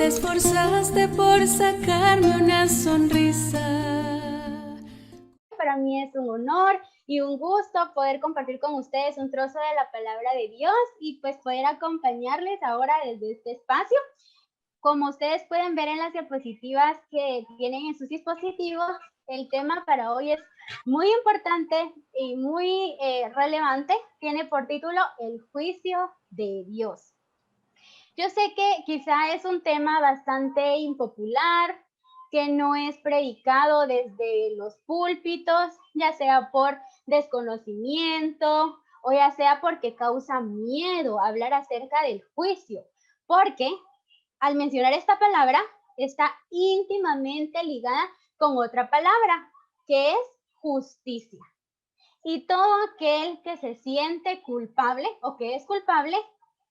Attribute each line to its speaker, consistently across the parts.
Speaker 1: esforzaste por sacarme una sonrisa.
Speaker 2: Para mí es un honor y un gusto poder compartir con ustedes un trozo de la palabra de Dios y pues poder acompañarles ahora desde este espacio. Como ustedes pueden ver en las diapositivas que tienen en sus dispositivos, el tema para hoy es muy importante y muy relevante. Tiene por título El juicio de Dios. Yo sé que quizá es un tema bastante impopular, que no es predicado desde los púlpitos, ya sea por desconocimiento o ya sea porque causa miedo hablar acerca del juicio, porque al mencionar esta palabra está íntimamente ligada con otra palabra, que es justicia. Y todo aquel que se siente culpable o que es culpable,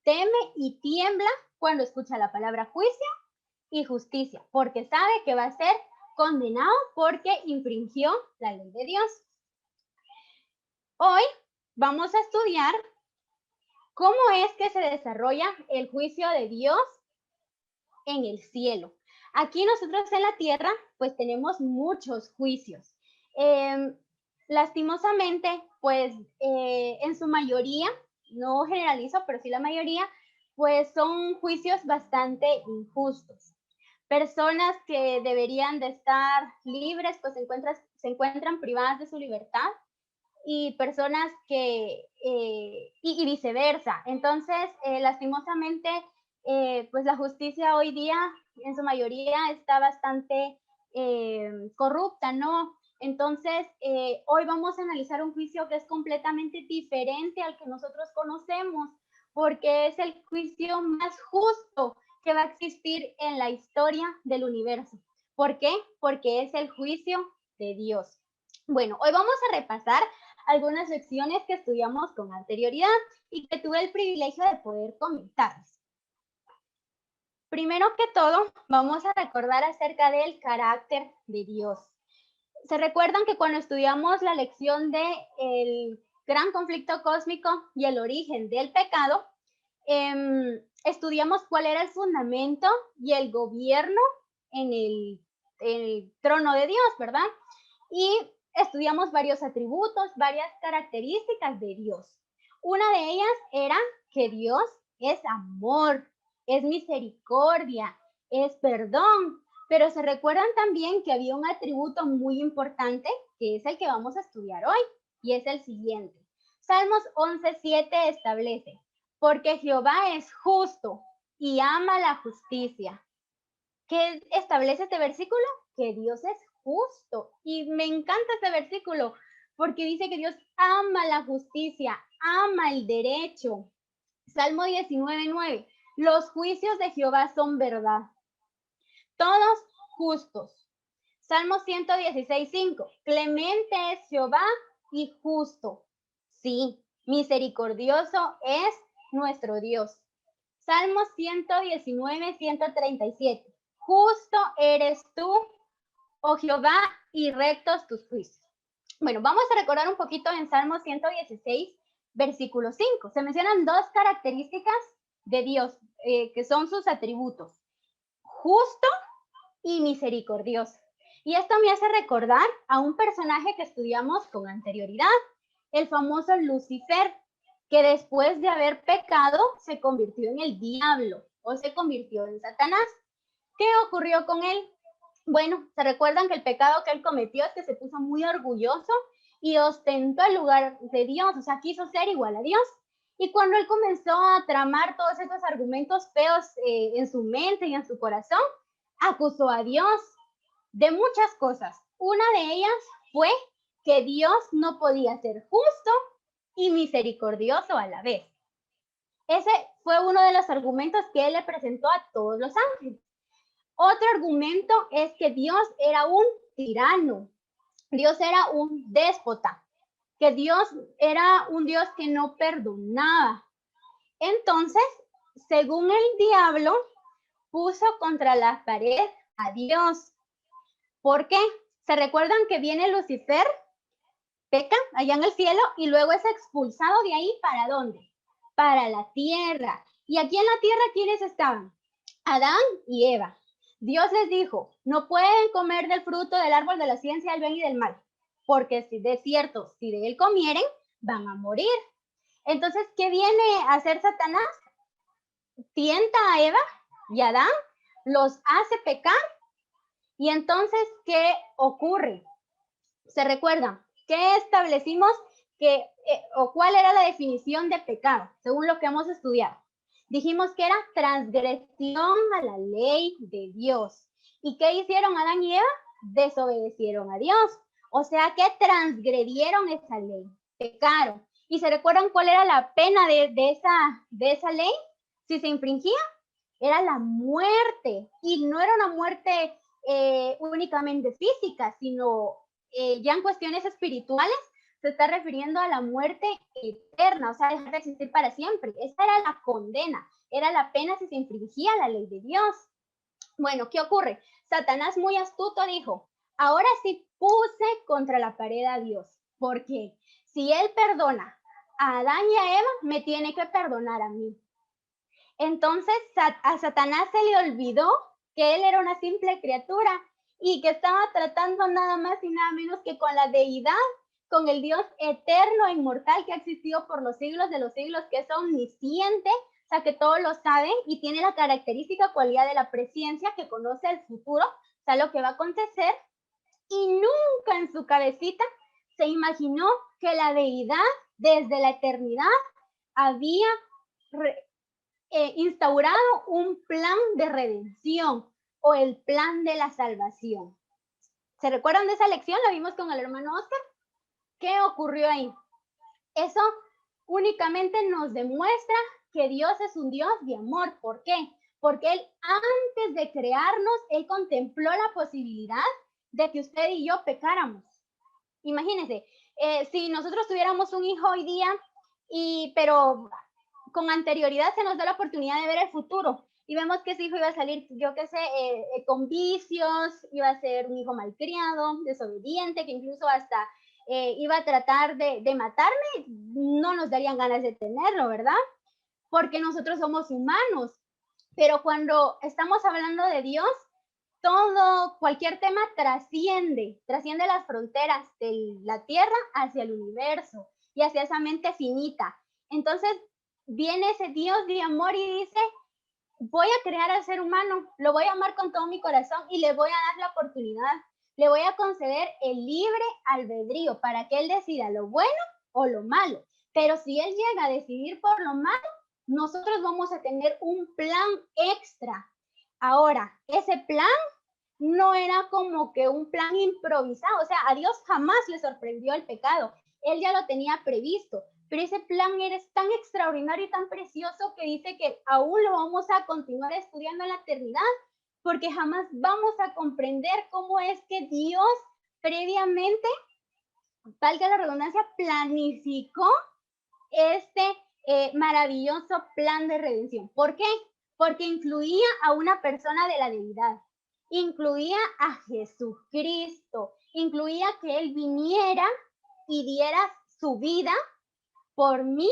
Speaker 2: teme y tiembla cuando escucha la palabra juicio y justicia, porque sabe que va a ser condenado porque infringió la ley de Dios. Hoy vamos a estudiar cómo es que se desarrolla el juicio de Dios en el cielo. Aquí nosotros en la tierra, pues tenemos muchos juicios. Lastimosamente, pues en su mayoría, no generalizo, pero sí la mayoría, pues son juicios bastante injustos. Personas que deberían de estar libres, pues se encuentran privadas de su libertad y personas que, y viceversa. Entonces, lastimosamente, pues la justicia hoy día en su mayoría está bastante corrupta, ¿no? Entonces, hoy vamos a analizar un juicio que es completamente diferente al que nosotros conocemos, porque es el juicio más justo que va a existir en la historia del universo. ¿Por qué? Porque es el juicio de Dios. Bueno, hoy vamos a repasar algunas lecciones que estudiamos con anterioridad y que tuve el privilegio de poder comentarles. Primero que todo, vamos a recordar acerca del carácter de Dios. ¿Se recuerdan que cuando estudiamos la lección de el gran conflicto cósmico y el origen del pecado, estudiamos cuál era el fundamento y el gobierno en el trono de Dios, ¿verdad? Y estudiamos varios atributos, varias características de Dios. Una de ellas era que Dios es amor, es misericordia, es perdón, pero se recuerdan también que había un atributo muy importante que es el que vamos a estudiar hoy y es el siguiente. Salmos 11:7 establece, porque Jehová es justo y ama la justicia. ¿Qué establece este versículo? Que Dios es justo. Y me encanta este versículo porque dice que Dios ama la justicia, ama el derecho. Salmo 19:9. Los juicios de Jehová son verdad, todos justos. Salmo 116:5. Clemente es Jehová y justo. Sí, misericordioso es nuestro Dios. Salmo 119:137. Justo eres tú, oh Jehová, y rectos tus juicios. Bueno, vamos a recordar un poquito en Salmo 116, versículo 5. Se mencionan dos características de Dios, que son sus atributos, justo y misericordioso. Y esto me hace recordar a un personaje que estudiamos con anterioridad, el famoso Lucifer, que después de haber pecado se convirtió en el diablo o se convirtió en Satanás. ¿Qué ocurrió con él? Bueno, se recuerdan que el pecado que él cometió es que se puso muy orgulloso y ostentó el lugar de Dios, o sea, quiso ser igual a Dios. Y cuando él comenzó a tramar todos esos argumentos feos en su mente y en su corazón, acusó a Dios de muchas cosas. Una de ellas fue que Dios no podía ser justo y misericordioso a la vez. Ese fue uno de los argumentos que él le presentó a todos los ángeles. Otro argumento es que Dios era un tirano, Dios era un déspota, que Dios era un Dios que no perdonaba. Entonces, según el diablo, puso contra la pared a Dios. ¿Por qué? ¿Se recuerdan que viene Lucifer, peca allá en el cielo y luego es expulsado de ahí? ¿Para dónde? Para la tierra. ¿Y aquí en la tierra quiénes estaban? Adán y Eva. Dios les dijo, no pueden comer del fruto del árbol de la ciencia del bien y del mal, porque si de cierto, si de él comieren, van a morir. Entonces, ¿qué viene a hacer Satanás? Tienta a Eva y a Adán, los hace pecar, y entonces, ¿qué ocurre? ¿Se recuerdan? ¿Qué establecimos o cuál era la definición de pecado, según lo que hemos estudiado? Dijimos que era transgresión a la ley de Dios. ¿Y qué hicieron Adán y Eva? Desobedecieron a Dios. O sea que transgredieron esa ley, pecaron. ¿Y se recuerdan cuál era la pena de esa ley? Si se infringía, era la muerte. Y no era una muerte únicamente física, sino ya en cuestiones espirituales se está refiriendo a la muerte eterna, o sea, dejar de existir para siempre. Esa era la condena, era la pena si se infringía la ley de Dios. Bueno, ¿qué ocurre? Satanás muy astuto dijo, ahora sí puse contra la pared a Dios, porque si él perdona a Adán y a Eva, me tiene que perdonar a mí. Entonces a Satanás se le olvidó que él era una simple criatura y que estaba tratando nada más y nada menos que con la deidad, con el Dios eterno e inmortal que ha existido por los siglos de los siglos, que es omnisciente, o sea, que todo lo sabe y tiene la característica cualidad de la presciencia, que conoce el futuro, o sea, lo que va a acontecer, y nunca en su cabecita se imaginó que la deidad desde la eternidad había instaurado un plan de redención o el plan de la salvación. ¿Se recuerdan de esa lección? La vimos con el hermano Oscar. ¿Qué ocurrió ahí? Eso únicamente nos demuestra que Dios es un Dios de amor. ¿Por qué? Porque Él, antes de crearnos, Él contempló la posibilidad de que usted y yo pecáramos. Imagínense, si nosotros tuviéramos un hijo hoy día, pero con anterioridad se nos da la oportunidad de ver el futuro y vemos que ese hijo iba a salir, yo qué sé, con vicios, iba a ser un hijo malcriado, desobediente, que incluso hasta iba a tratar de matarme, no nos darían ganas de tenerlo, ¿verdad? Porque nosotros somos humanos. Pero cuando estamos hablando de Dios, cualquier tema trasciende las fronteras de la tierra hacia el universo y hacia esa mente finita. Entonces, viene ese Dios de amor y dice, voy a crear al ser humano, lo voy a amar con todo mi corazón y le voy a dar la oportunidad, le voy a conceder el libre albedrío para que él decida lo bueno o lo malo. Pero si él llega a decidir por lo malo, nosotros vamos a tener un plan extra. Ahora, ese plan no era como que un plan improvisado, o sea, a Dios jamás le sorprendió el pecado, él ya lo tenía previsto, pero ese plan era tan extraordinario y tan precioso que dice que aún lo vamos a continuar estudiando en la eternidad, porque jamás vamos a comprender cómo es que Dios previamente, valga la redundancia, planificó este maravilloso plan de redención. ¿Por qué? Porque incluía a una persona de la deidad, incluía a Jesucristo, incluía que Él viniera y diera su vida por mí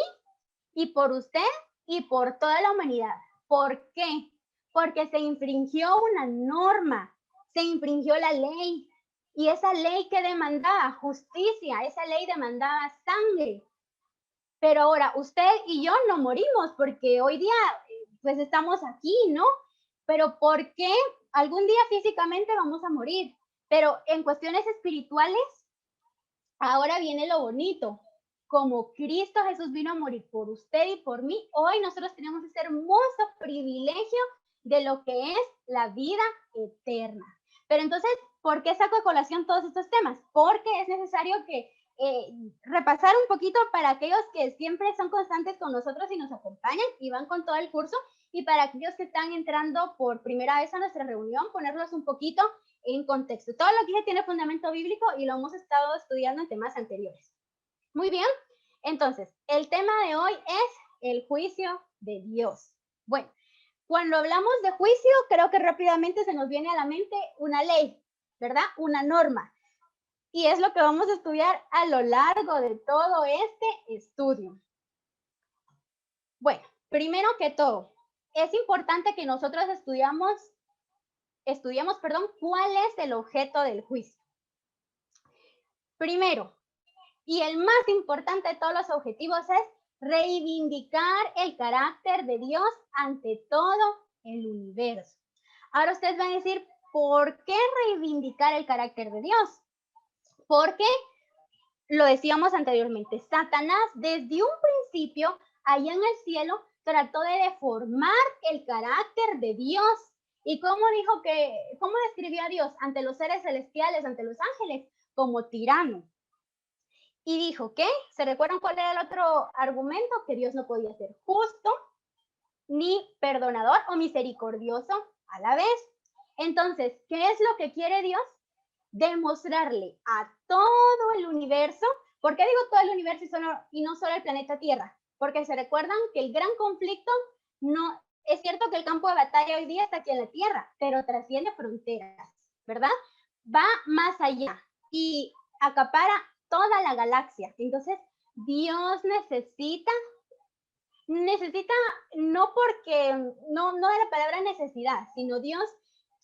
Speaker 2: y por usted y por toda la humanidad. ¿Por qué? Porque se infringió una norma, se infringió la ley, y esa ley que demandaba justicia, esa ley demandaba sangre. Pero ahora usted y yo no morimos porque hoy día pues estamos aquí, ¿no? Pero ¿por qué algún día físicamente vamos a morir? Pero en cuestiones espirituales, ahora viene lo bonito. Como Cristo Jesús vino a morir por usted y por mí, hoy nosotros tenemos ese hermoso privilegio de lo que es la vida eterna. Pero entonces, ¿por qué saco a colación todos estos temas? Porque es necesario que repasar un poquito para aquellos que siempre son constantes con nosotros y nos acompañan y van con todo el curso, y para aquellos que están entrando por primera vez a nuestra reunión, ponerlos un poquito en contexto. Todo lo que dije tiene fundamento bíblico y lo hemos estado estudiando en temas anteriores. Muy bien, entonces, el tema de hoy es el juicio de Dios. Bueno, cuando hablamos de juicio, creo que rápidamente se nos viene a la mente una ley, ¿verdad? Una norma. Y es lo que vamos a estudiar a lo largo de todo este estudio. Bueno, primero que todo, es importante que nosotros estudiemos, cuál es el objeto del juicio. Primero, y el más importante de todos los objetivos es reivindicar el carácter de Dios ante todo el universo. Ahora ustedes van a decir, ¿por qué reivindicar el carácter de Dios? Porque, lo decíamos anteriormente, Satanás desde un principio, allá en el cielo, trató de deformar el carácter de Dios. ¿Y cómo describió a Dios ante los seres celestiales, ante los ángeles? Como tirano. Y dijo que, ¿se recuerdan cuál era el otro argumento? Que Dios no podía ser justo, ni perdonador o misericordioso a la vez. Entonces, ¿qué es lo que quiere Dios? Demostrarle a todo el universo. ¿Por qué digo todo el universo y no solo el planeta Tierra? Porque se recuerdan que el gran conflicto no es cierto que el campo de batalla hoy día está aquí en la Tierra, pero trasciende fronteras, ¿verdad? Va más allá y acapara toda la galaxia. Entonces, Dios necesita, no porque, no de la palabra necesidad, sino Dios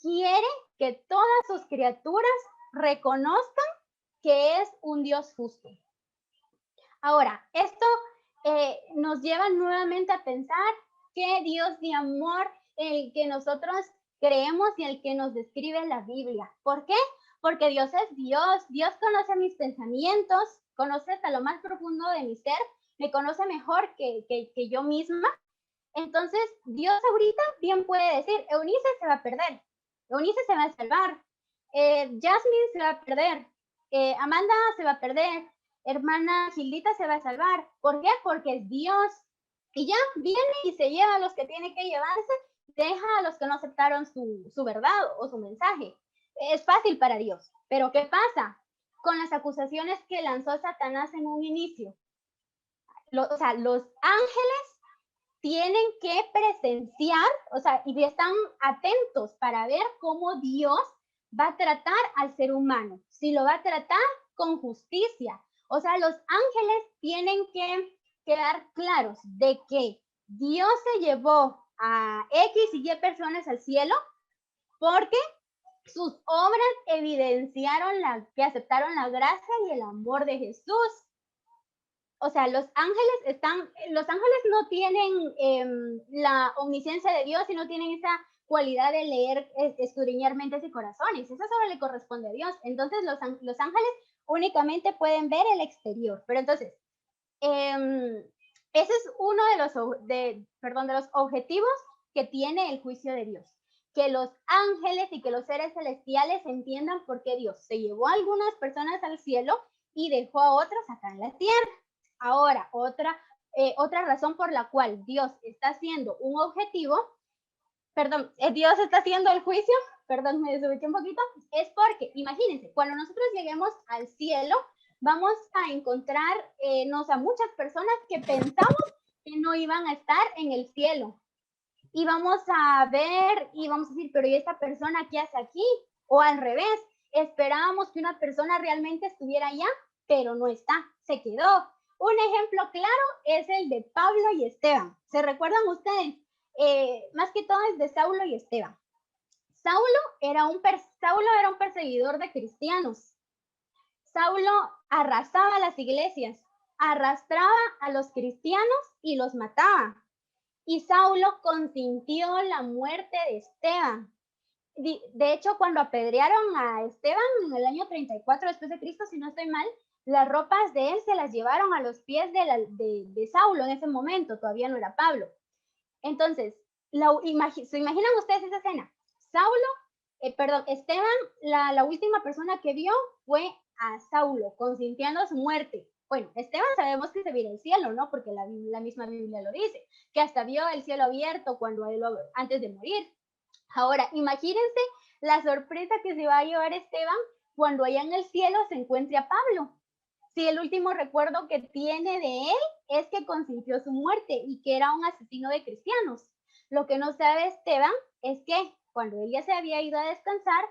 Speaker 2: quiere que todas sus criaturas reconozcan que es un Dios justo. Ahora, esto nos lleva nuevamente a pensar que Dios de amor, el que nosotros creemos y el que nos describe la Biblia. ¿Por qué? Porque Dios es Dios. Dios conoce mis pensamientos, conoce hasta lo más profundo de mi ser, me conoce mejor que yo misma. Entonces, Dios ahorita bien puede decir, Eunice se va a perder, Eunice se va a salvar, Jasmine se va a perder, Amanda se va a perder, hermana Gildita se va a salvar. ¿Por qué? Porque es Dios. Y ya viene y se lleva a los que tiene que llevarse, deja a los que no aceptaron su verdad o su mensaje. Es fácil para Dios. Pero ¿qué pasa con las acusaciones que lanzó Satanás en un inicio? O sea, los ángeles tienen que presenciar, y están atentos para ver cómo Dios va a tratar al ser humano, si lo va a tratar con justicia. O sea, los ángeles tienen que quedar claros de que Dios se llevó a X y Y personas al cielo porque sus obras evidenciaron que aceptaron la gracia y el amor de Jesús. O sea, los ángeles no tienen la omnisciencia de Dios y no tienen esa cualidad de leer, escudriñar mentes y corazones. Eso solo le corresponde a Dios. Entonces, los ángeles únicamente pueden ver el exterior. Pero entonces, ese es uno de los objetivos que tiene el juicio de Dios. Que los ángeles y que los seres celestiales entiendan por qué Dios se llevó a algunas personas al cielo y dejó a otros acá en la tierra. Ahora, otra razón por la cual Dios está haciendo un objetivo, Dios está haciendo el juicio, me desubiqué un poquito, es porque, imagínense, cuando nosotros lleguemos al cielo, vamos a encontrarnos a muchas personas que pensamos que no iban a estar en el cielo. Y vamos a ver y vamos a decir, pero ¿y esta persona qué hace aquí? O al revés, esperábamos que una persona realmente estuviera allá, pero no está, se quedó. Un ejemplo claro es el de Pablo y Esteban. ¿Se recuerdan ustedes? Más que todo es de Saulo y Esteban. Saulo era un perseguidor de cristianos. Saulo arrasaba las iglesias, arrastraba a los cristianos y los mataba. Y Saulo consintió la muerte de Esteban. De hecho, cuando apedrearon a Esteban en el año 34 después de Cristo, si no estoy mal, las ropas de él se las llevaron a los pies de Saulo en ese momento, todavía no era Pablo. Entonces, ¿se imaginan ustedes esa escena? Esteban, la última persona que vio fue a Saulo, consintiendo su muerte. Bueno, Esteban sabemos que se vio el cielo, ¿no? Porque la misma Biblia lo dice, que hasta vio el cielo abierto antes de morir. Ahora, imagínense la sorpresa que se va a llevar Esteban cuando allá en el cielo se encuentre a Pablo. Si el último recuerdo que tiene de él es que consintió su muerte y que era un asesino de cristianos. Lo que no sabe Esteban es que cuando él ya se había ido a descansar,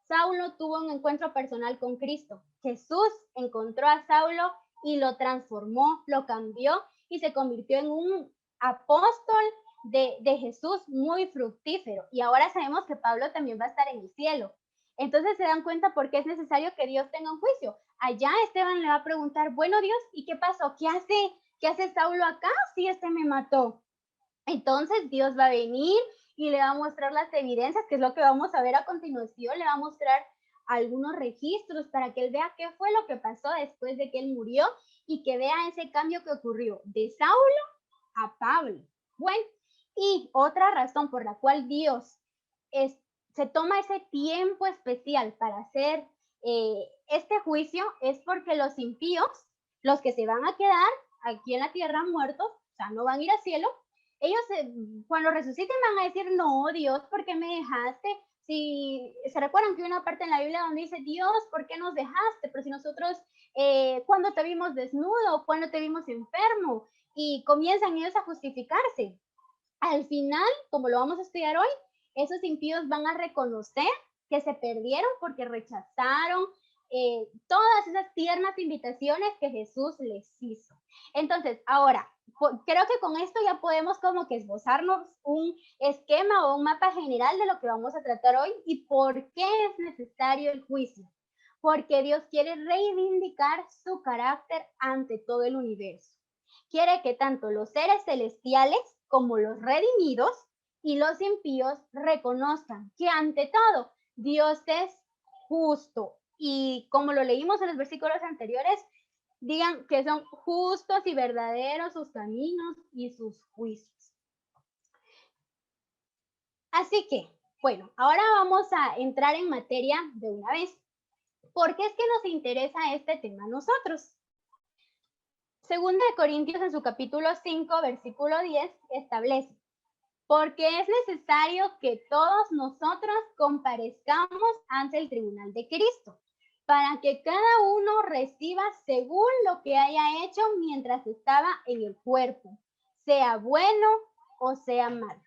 Speaker 2: Saulo tuvo un encuentro personal con Cristo. Jesús encontró a Saulo y lo transformó, lo cambió y se convirtió en un apóstol de Jesús muy fructífero. Y ahora sabemos que Pablo también va a estar en el cielo. Entonces se dan cuenta por qué es necesario que Dios tenga un juicio. Allá Esteban le va a preguntar, bueno Dios, ¿y qué pasó? ¿Qué hace Saulo acá si este me mató? Entonces Dios va a venir y le va a mostrar las evidencias, que es lo que vamos a ver a continuación. Le va a mostrar algunos registros para que él vea qué fue lo que pasó después de que él murió y que vea ese cambio que ocurrió de Saulo a Pablo. Bueno, y otra razón por la cual Dios se toma ese tiempo especial para hacer este juicio es porque los impíos, los que se van a quedar aquí en la tierra muertos, o sea, no van a ir al cielo, ellos cuando resuciten van a decir, no, Dios, ¿por qué me dejaste? Si se recuerdan que hay una parte en la Biblia donde dice, Dios, ¿por qué nos dejaste? Pero si nosotros, cuando te vimos desnudo, cuando te vimos enfermo, y comienzan ellos a justificarse. Al final, como lo vamos a estudiar hoy, esos impíos van a reconocer que se perdieron porque rechazaron todas esas tiernas invitaciones que Jesús les hizo. Entonces, ahora, creo que con esto ya podemos como que esbozarnos un esquema o un mapa general de lo que vamos a tratar hoy y por qué es necesario el juicio. Porque Dios quiere reivindicar su carácter ante todo el universo. Quiere que tanto los seres celestiales como los redimidos y los impíos reconozcan que ante todo Dios es justo. Y como lo leímos en los versículos anteriores, digan que son justos y verdaderos sus caminos y sus juicios. Así que, bueno, ahora vamos a entrar en materia de una vez. ¿Por qué es que nos interesa este tema a nosotros? Segunda de Corintios en su capítulo 5, versículo 10, establece, porque es necesario que todos nosotros comparezcamos ante el tribunal de Cristo, para que cada uno reciba según lo que haya hecho mientras estaba en el cuerpo, sea bueno o sea malo.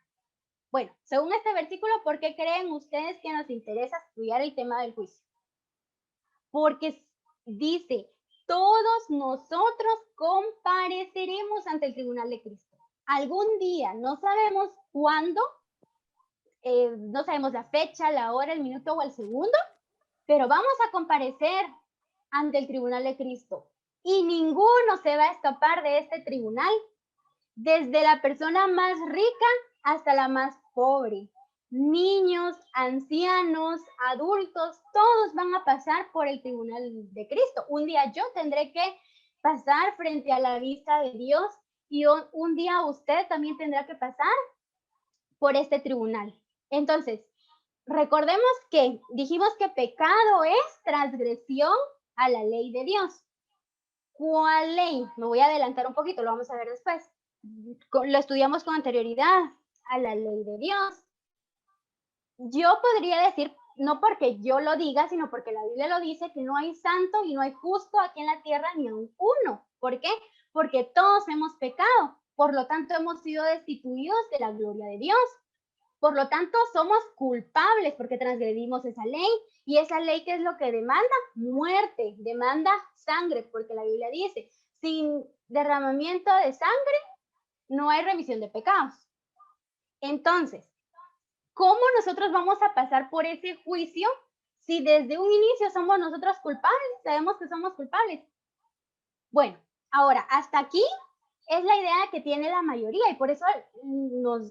Speaker 2: Bueno, según este versículo, ¿por qué creen ustedes que nos interesa estudiar el tema del juicio? Porque dice, todos nosotros compareceremos ante el tribunal de Cristo. Algún día, no sabemos cuándo, no sabemos la fecha, la hora, el minuto o el segundo, pero vamos a comparecer ante el tribunal de Cristo. Y ninguno se va a escapar de este tribunal, desde la persona más rica hasta la más pobre. Niños, ancianos, adultos, todos van a pasar por el tribunal de Cristo. Un día yo tendré que pasar frente a la vista de Dios y un día usted también tendrá que pasar por este tribunal. Entonces, recordemos que dijimos que pecado es transgresión a la ley de Dios. ¿Cuál ley? Me voy a adelantar un poquito, lo vamos a ver después. Lo estudiamos con anterioridad a la ley de Dios. Yo podría decir, no porque yo lo diga, sino porque la Biblia lo dice, que no hay santo y no hay justo aquí en la tierra ni aun uno. ¿Por qué? Porque todos hemos pecado. Por lo tanto, hemos sido destituidos de la gloria de Dios. Por lo tanto, somos culpables porque transgredimos esa ley. Y esa ley, ¿qué es lo que demanda? Muerte, demanda sangre, porque la Biblia dice, sin derramamiento de sangre no hay remisión de pecados. Entonces, ¿cómo nosotros vamos a pasar por ese juicio si desde un inicio somos nosotros culpables? Sabemos que somos culpables. Bueno, ahora, hasta aquí es la idea que tiene la mayoría y por eso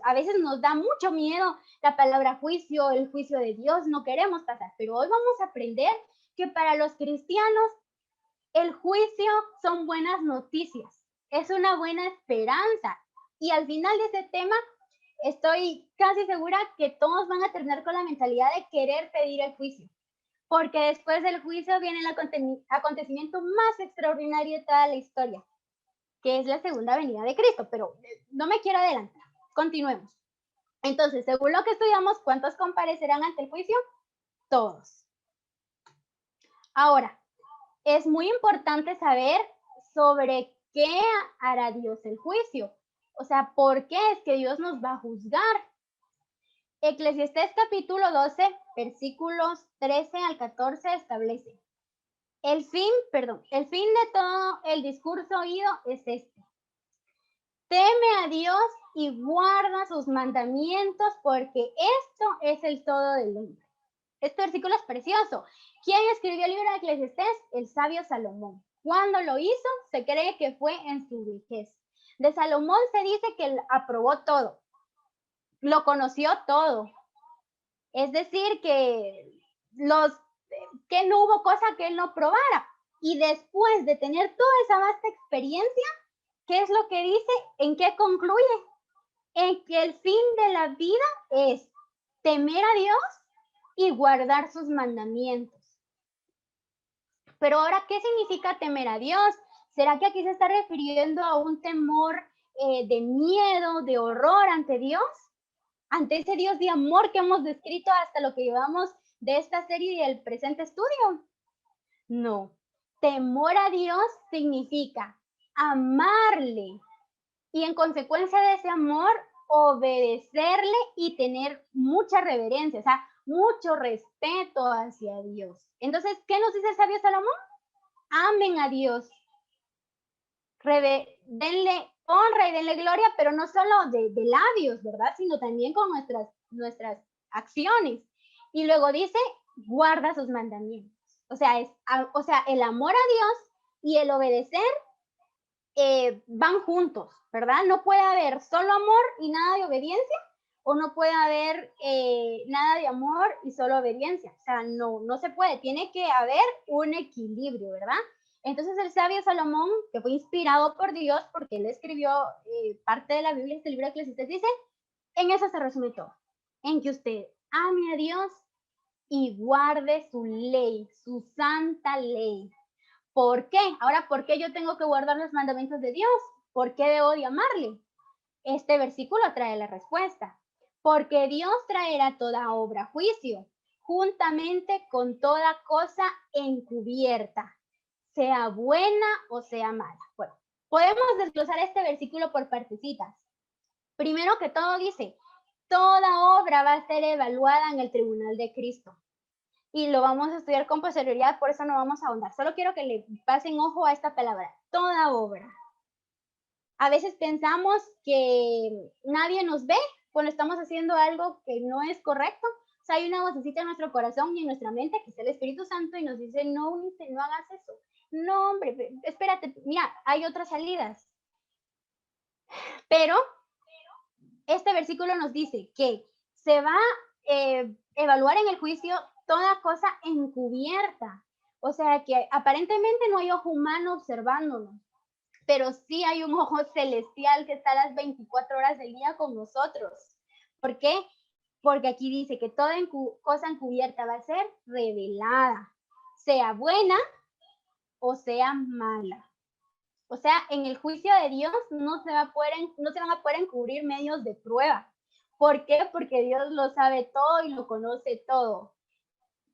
Speaker 2: a veces nos da mucho miedo la palabra juicio, el juicio de Dios, no queremos pasar. Pero hoy vamos a aprender que para los cristianos el juicio son buenas noticias, es una buena esperanza. Y al final de este tema, estoy casi segura que todos van a terminar con la mentalidad de querer pedir el juicio, porque después del juicio viene el acontecimiento más extraordinario de toda la historia, que es la segunda venida de Cristo, pero no me quiero adelantar. Continuemos. Entonces, según lo que estudiamos, ¿cuántos comparecerán ante el juicio? Todos. Ahora, es muy importante saber sobre qué hará Dios el juicio. O sea, ¿por qué es que Dios nos va a juzgar? Eclesiastés capítulo 12, versículos 13 al 14 establece. El fin de todo el discurso oído es este. Teme a Dios y guarda sus mandamientos, porque esto es el todo del hombre. Este versículo es precioso. ¿Quién escribió el libro de Eclesiastés? El sabio Salomón. Cuando lo hizo, se cree que fue en su vejez. De Salomón se dice que él aprobó todo, lo conoció todo. Es decir, que no hubo cosa que él no probara. Y después de tener toda esa vasta experiencia, ¿qué es lo que dice? ¿En qué concluye? En que el fin de la vida es temer a Dios y guardar sus mandamientos. Pero ahora, ¿qué significa temer a Dios? ¿Será que aquí se está refiriendo a un temor de miedo, de horror ante Dios? Ante ese Dios de amor que hemos descrito hasta lo que llevamos de esta serie y del presente estudio. No, temor a Dios significa amarle y en consecuencia de ese amor, obedecerle y tener mucha reverencia, o sea, mucho respeto hacia Dios. Entonces, ¿qué nos dice el sabio Salomón? Amen a Dios, denle honra y denle gloria, pero no solo de labios, ¿verdad? Sino también con nuestras acciones. Y luego dice, guarda sus mandamientos. O sea, el amor a Dios y el obedecer van juntos, ¿verdad? No puede haber solo amor y nada de obediencia, o no puede haber nada de amor y solo obediencia. O sea, no se puede. Tiene que haber un equilibrio, ¿verdad? Entonces el sabio Salomón, que fue inspirado por Dios, porque él escribió parte de la Biblia, este libro de Eclesiastés, dice, en eso se resume todo, en que usted ame a Dios y guarde su ley, su santa ley. ¿Por qué? Ahora, ¿por qué yo tengo que guardar los mandamientos de Dios? ¿Por qué debo de amarle? Este versículo trae la respuesta. Porque Dios traerá toda obra a juicio, juntamente con toda cosa encubierta, sea buena o sea mala. Bueno, podemos desglosar este versículo por partecitas. Primero que todo dice, toda obra va a ser evaluada en el tribunal de Cristo. Y lo vamos a estudiar con posterioridad, por eso no vamos a ahondar. Solo quiero que le pasen ojo a esta palabra, toda obra. A veces pensamos que nadie nos ve cuando estamos haciendo algo que no es correcto. O sea, hay una vocecita en nuestro corazón y en nuestra mente que es el Espíritu Santo y nos dice, no, no hagas eso. No, hombre, espérate, mira, hay otras salidas. Pero este versículo nos dice que se va a evaluar en el juicio toda cosa encubierta. O sea, que aparentemente no hay ojo humano observándonos, pero sí hay un ojo celestial que está a las 24 horas del día con nosotros. ¿Por qué? Porque aquí dice que toda cosa encubierta va a ser revelada, sea buena o sea mala. O sea, en el juicio de Dios no se van a poder encubrir medios de prueba. ¿Por qué? Porque Dios lo sabe todo y lo conoce todo.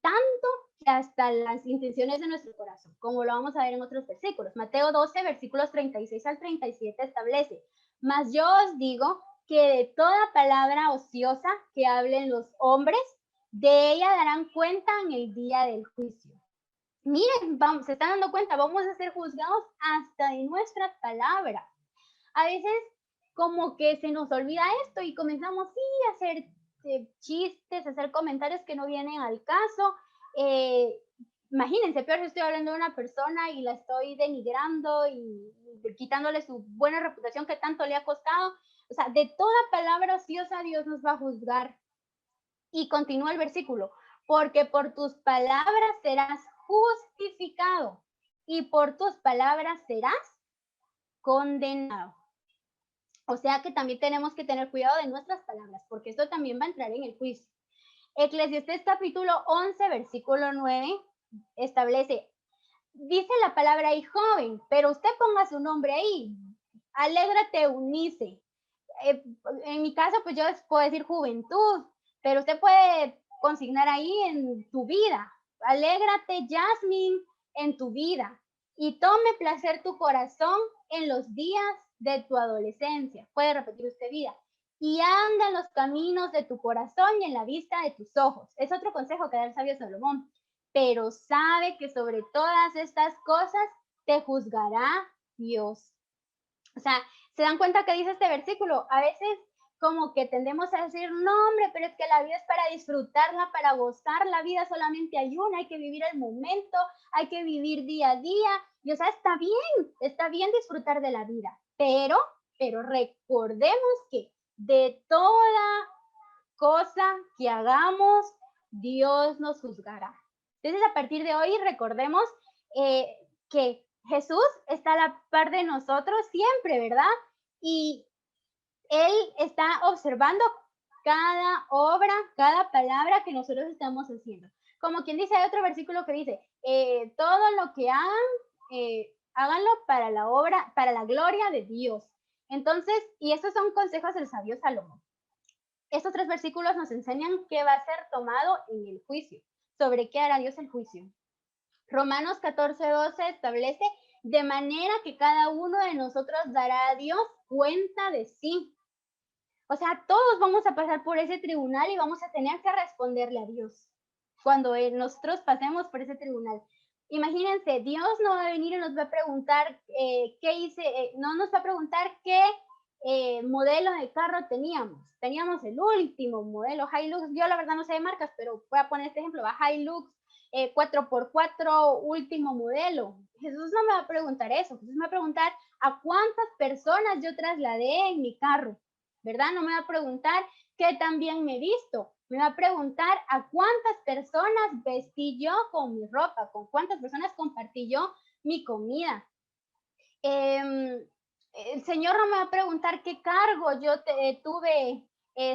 Speaker 2: Tanto que hasta las intenciones de nuestro corazón, como lo vamos a ver en otros versículos. Mateo 12, versículos 36 al 37 establece, mas yo os digo que de toda palabra ociosa que hablen los hombres, de ella darán cuenta en el día del juicio. Miren, se están dando cuenta, vamos a ser juzgados hasta de nuestras palabras. A veces como que se nos olvida esto y comenzamos a hacer chistes, a hacer comentarios que no vienen al caso. Imagínense, peor si estoy hablando de una persona y la estoy denigrando y quitándole su buena reputación que tanto le ha costado. O sea, de toda palabra ociosa Dios nos va a juzgar. Y continúa el versículo, porque por tus palabras serás justificado y por tus palabras serás condenado. O sea que también tenemos que tener cuidado de nuestras palabras, porque esto también va a entrar en el juicio. Eclesiastés capítulo 11, versículo 9, establece, dice la palabra ahí joven, pero usted ponga su nombre ahí, alégrate Eunice. En mi caso, pues yo puedo decir juventud, pero usted puede consignar ahí en tu vida. Alégrate, Jasmine, en tu vida. Y tome placer tu corazón en los días de tu adolescencia. Puede repetir usted vida. Y anda en los caminos de tu corazón y en la vista de tus ojos. Es otro consejo que da el sabio Salomón. Pero sabe que sobre todas estas cosas te juzgará Dios. O sea, ¿se dan cuenta que dice este versículo? A veces como que tendemos a decir, no, hombre, pero es que la vida es para disfrutarla, para gozar, la vida solamente hay una, hay que vivir el momento, hay que vivir día a día. Y o sea, está bien disfrutar de la vida, pero recordemos que de toda cosa que hagamos, Dios nos juzgará. Entonces, a partir de hoy, recordemos que Jesús está a la par de nosotros siempre, ¿verdad? Y Él está observando cada obra, cada palabra que nosotros estamos haciendo. Como quien dice, hay otro versículo que dice, todo lo que hagan, háganlo para la obra, para la gloria de Dios. Entonces, y estos son consejos del sabio Salomón. Estos 3 versículos nos enseñan qué va a ser tomado en el juicio, sobre qué hará Dios el juicio. Romanos 14:12 establece de manera que cada uno de nosotros dará a Dios cuenta de sí. O sea, todos vamos a pasar por ese tribunal y vamos a tener que responderle a Dios cuando nosotros pasemos por ese tribunal. Imagínense, Dios no va a venir y nos va a preguntar qué hice, no nos va a preguntar qué modelo de carro teníamos. Teníamos el último modelo Hilux, yo la verdad no sé de marcas, pero voy a poner este ejemplo, va Hilux 4x4 último modelo. Jesús no me va a preguntar eso, Jesús me va a preguntar a cuántas personas yo trasladé en mi carro, ¿verdad? No me va a preguntar qué tan bien me he visto, me va a preguntar a cuántas personas vestí yo con mi ropa, con cuántas personas compartí yo mi comida. El Señor no me va a preguntar qué cargo yo tuve,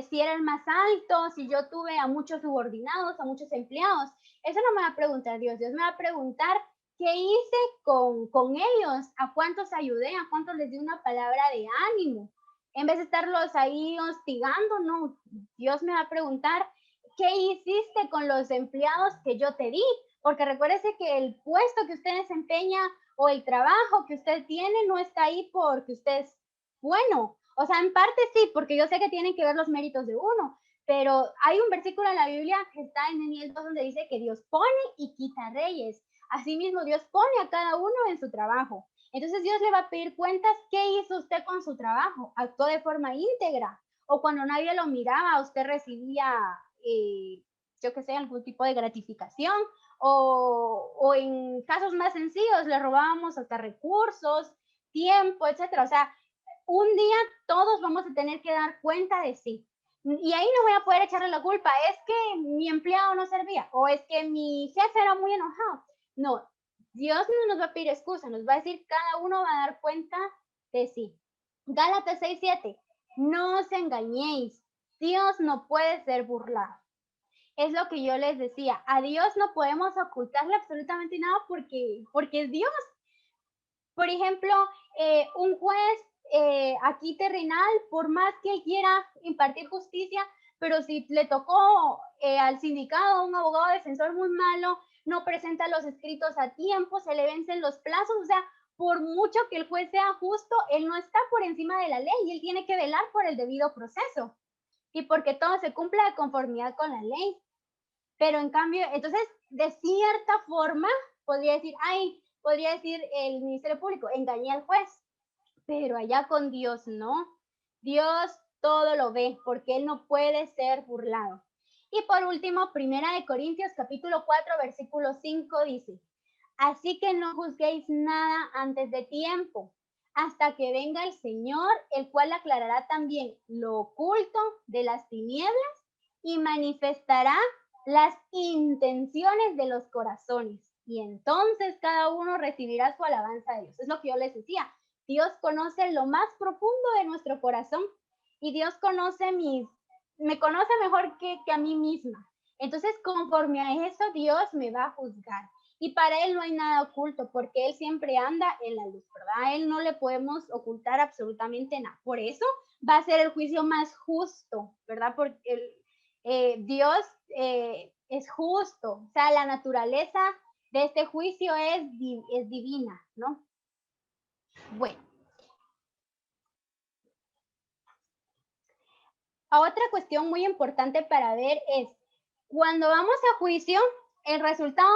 Speaker 2: si era el más alto, si yo tuve a muchos subordinados, a muchos empleados. Eso no me va a preguntar Dios. Dios me va a preguntar qué hice con ellos, a cuántos ayudé, a cuántos les di una palabra de ánimo. En vez de estarlos ahí hostigando, no. Dios me va a preguntar qué hiciste con los empleados que yo te di. Porque recuérdese que el puesto que usted desempeña o el trabajo que usted tiene no está ahí porque usted es bueno. O sea, en parte sí, porque yo sé que tienen que ver los méritos de uno, pero hay un versículo en la Biblia que está en Daniel 2 donde dice que Dios pone y quita reyes. Asimismo, Dios pone a cada uno en su trabajo. Entonces Dios le va a pedir cuentas, ¿qué hizo usted con su trabajo? ¿Actuó de forma íntegra? O cuando nadie lo miraba, usted recibía, yo qué sé, algún tipo de gratificación, o en casos más sencillos, le robábamos hasta recursos, tiempo, etcétera. O sea, un día todos vamos a tener que dar cuenta de sí. Y ahí no voy a poder echarle la culpa, es que mi empleado no servía o es que mi jefe era muy enojado. No, Dios no nos va a pedir excusa, nos va a decir cada uno va a dar cuenta de sí. Gálatas 6:7, no os engañéis, Dios no puede ser burlado. Es lo que yo les decía, a Dios no podemos ocultarle absolutamente nada porque es Dios. Por ejemplo, un juez aquí terrenal, por más que quiera impartir justicia, pero si le tocó al sindicato un abogado defensor muy malo, no presenta los escritos a tiempo, se le vencen los plazos, o sea, por mucho que el juez sea justo, él no está por encima de la ley y él tiene que velar por el debido proceso y porque todo se cumpla de conformidad con la ley. Pero en cambio, entonces, de cierta forma, podría decir el Ministerio Público, engañé al juez, pero allá con Dios no. Dios todo lo ve porque Él no puede ser burlado. Y por último, Primera de Corintios capítulo 4, versículo 5 dice, así que no juzguéis nada antes de tiempo, hasta que venga el Señor, el cual aclarará también lo oculto de las tinieblas y manifestará las intenciones de los corazones. Y entonces cada uno recibirá su alabanza de Dios. Es lo que yo les decía. Dios conoce lo más profundo de nuestro corazón y Dios me conoce mejor que a mí misma. Entonces, conforme a eso, Dios me va a juzgar. Y para Él no hay nada oculto, porque Él siempre anda en la luz, ¿verdad? A Él no le podemos ocultar absolutamente nada. Por eso va a ser el juicio más justo, ¿verdad? Porque Dios es justo, o sea, la naturaleza de este juicio es divina, ¿no? Bueno, otra cuestión muy importante para ver es, cuando vamos a juicio, el resultado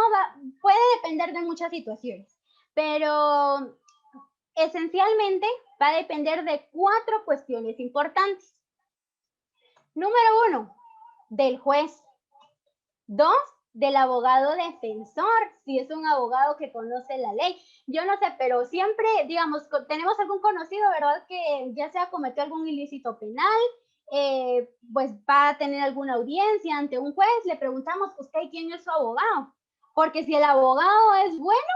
Speaker 2: puede depender de muchas situaciones, pero Esencialmente va a depender de 4 cuestiones importantes. Número 1, del juez. 2, del abogado defensor, si es un abogado que conoce la ley. Yo no sé, pero siempre, digamos, tenemos algún conocido, ¿verdad? Que ya sea cometió algún ilícito penal, pues va a tener alguna audiencia ante un juez, le preguntamos, ¿usted quién es su abogado? Porque si el abogado es bueno,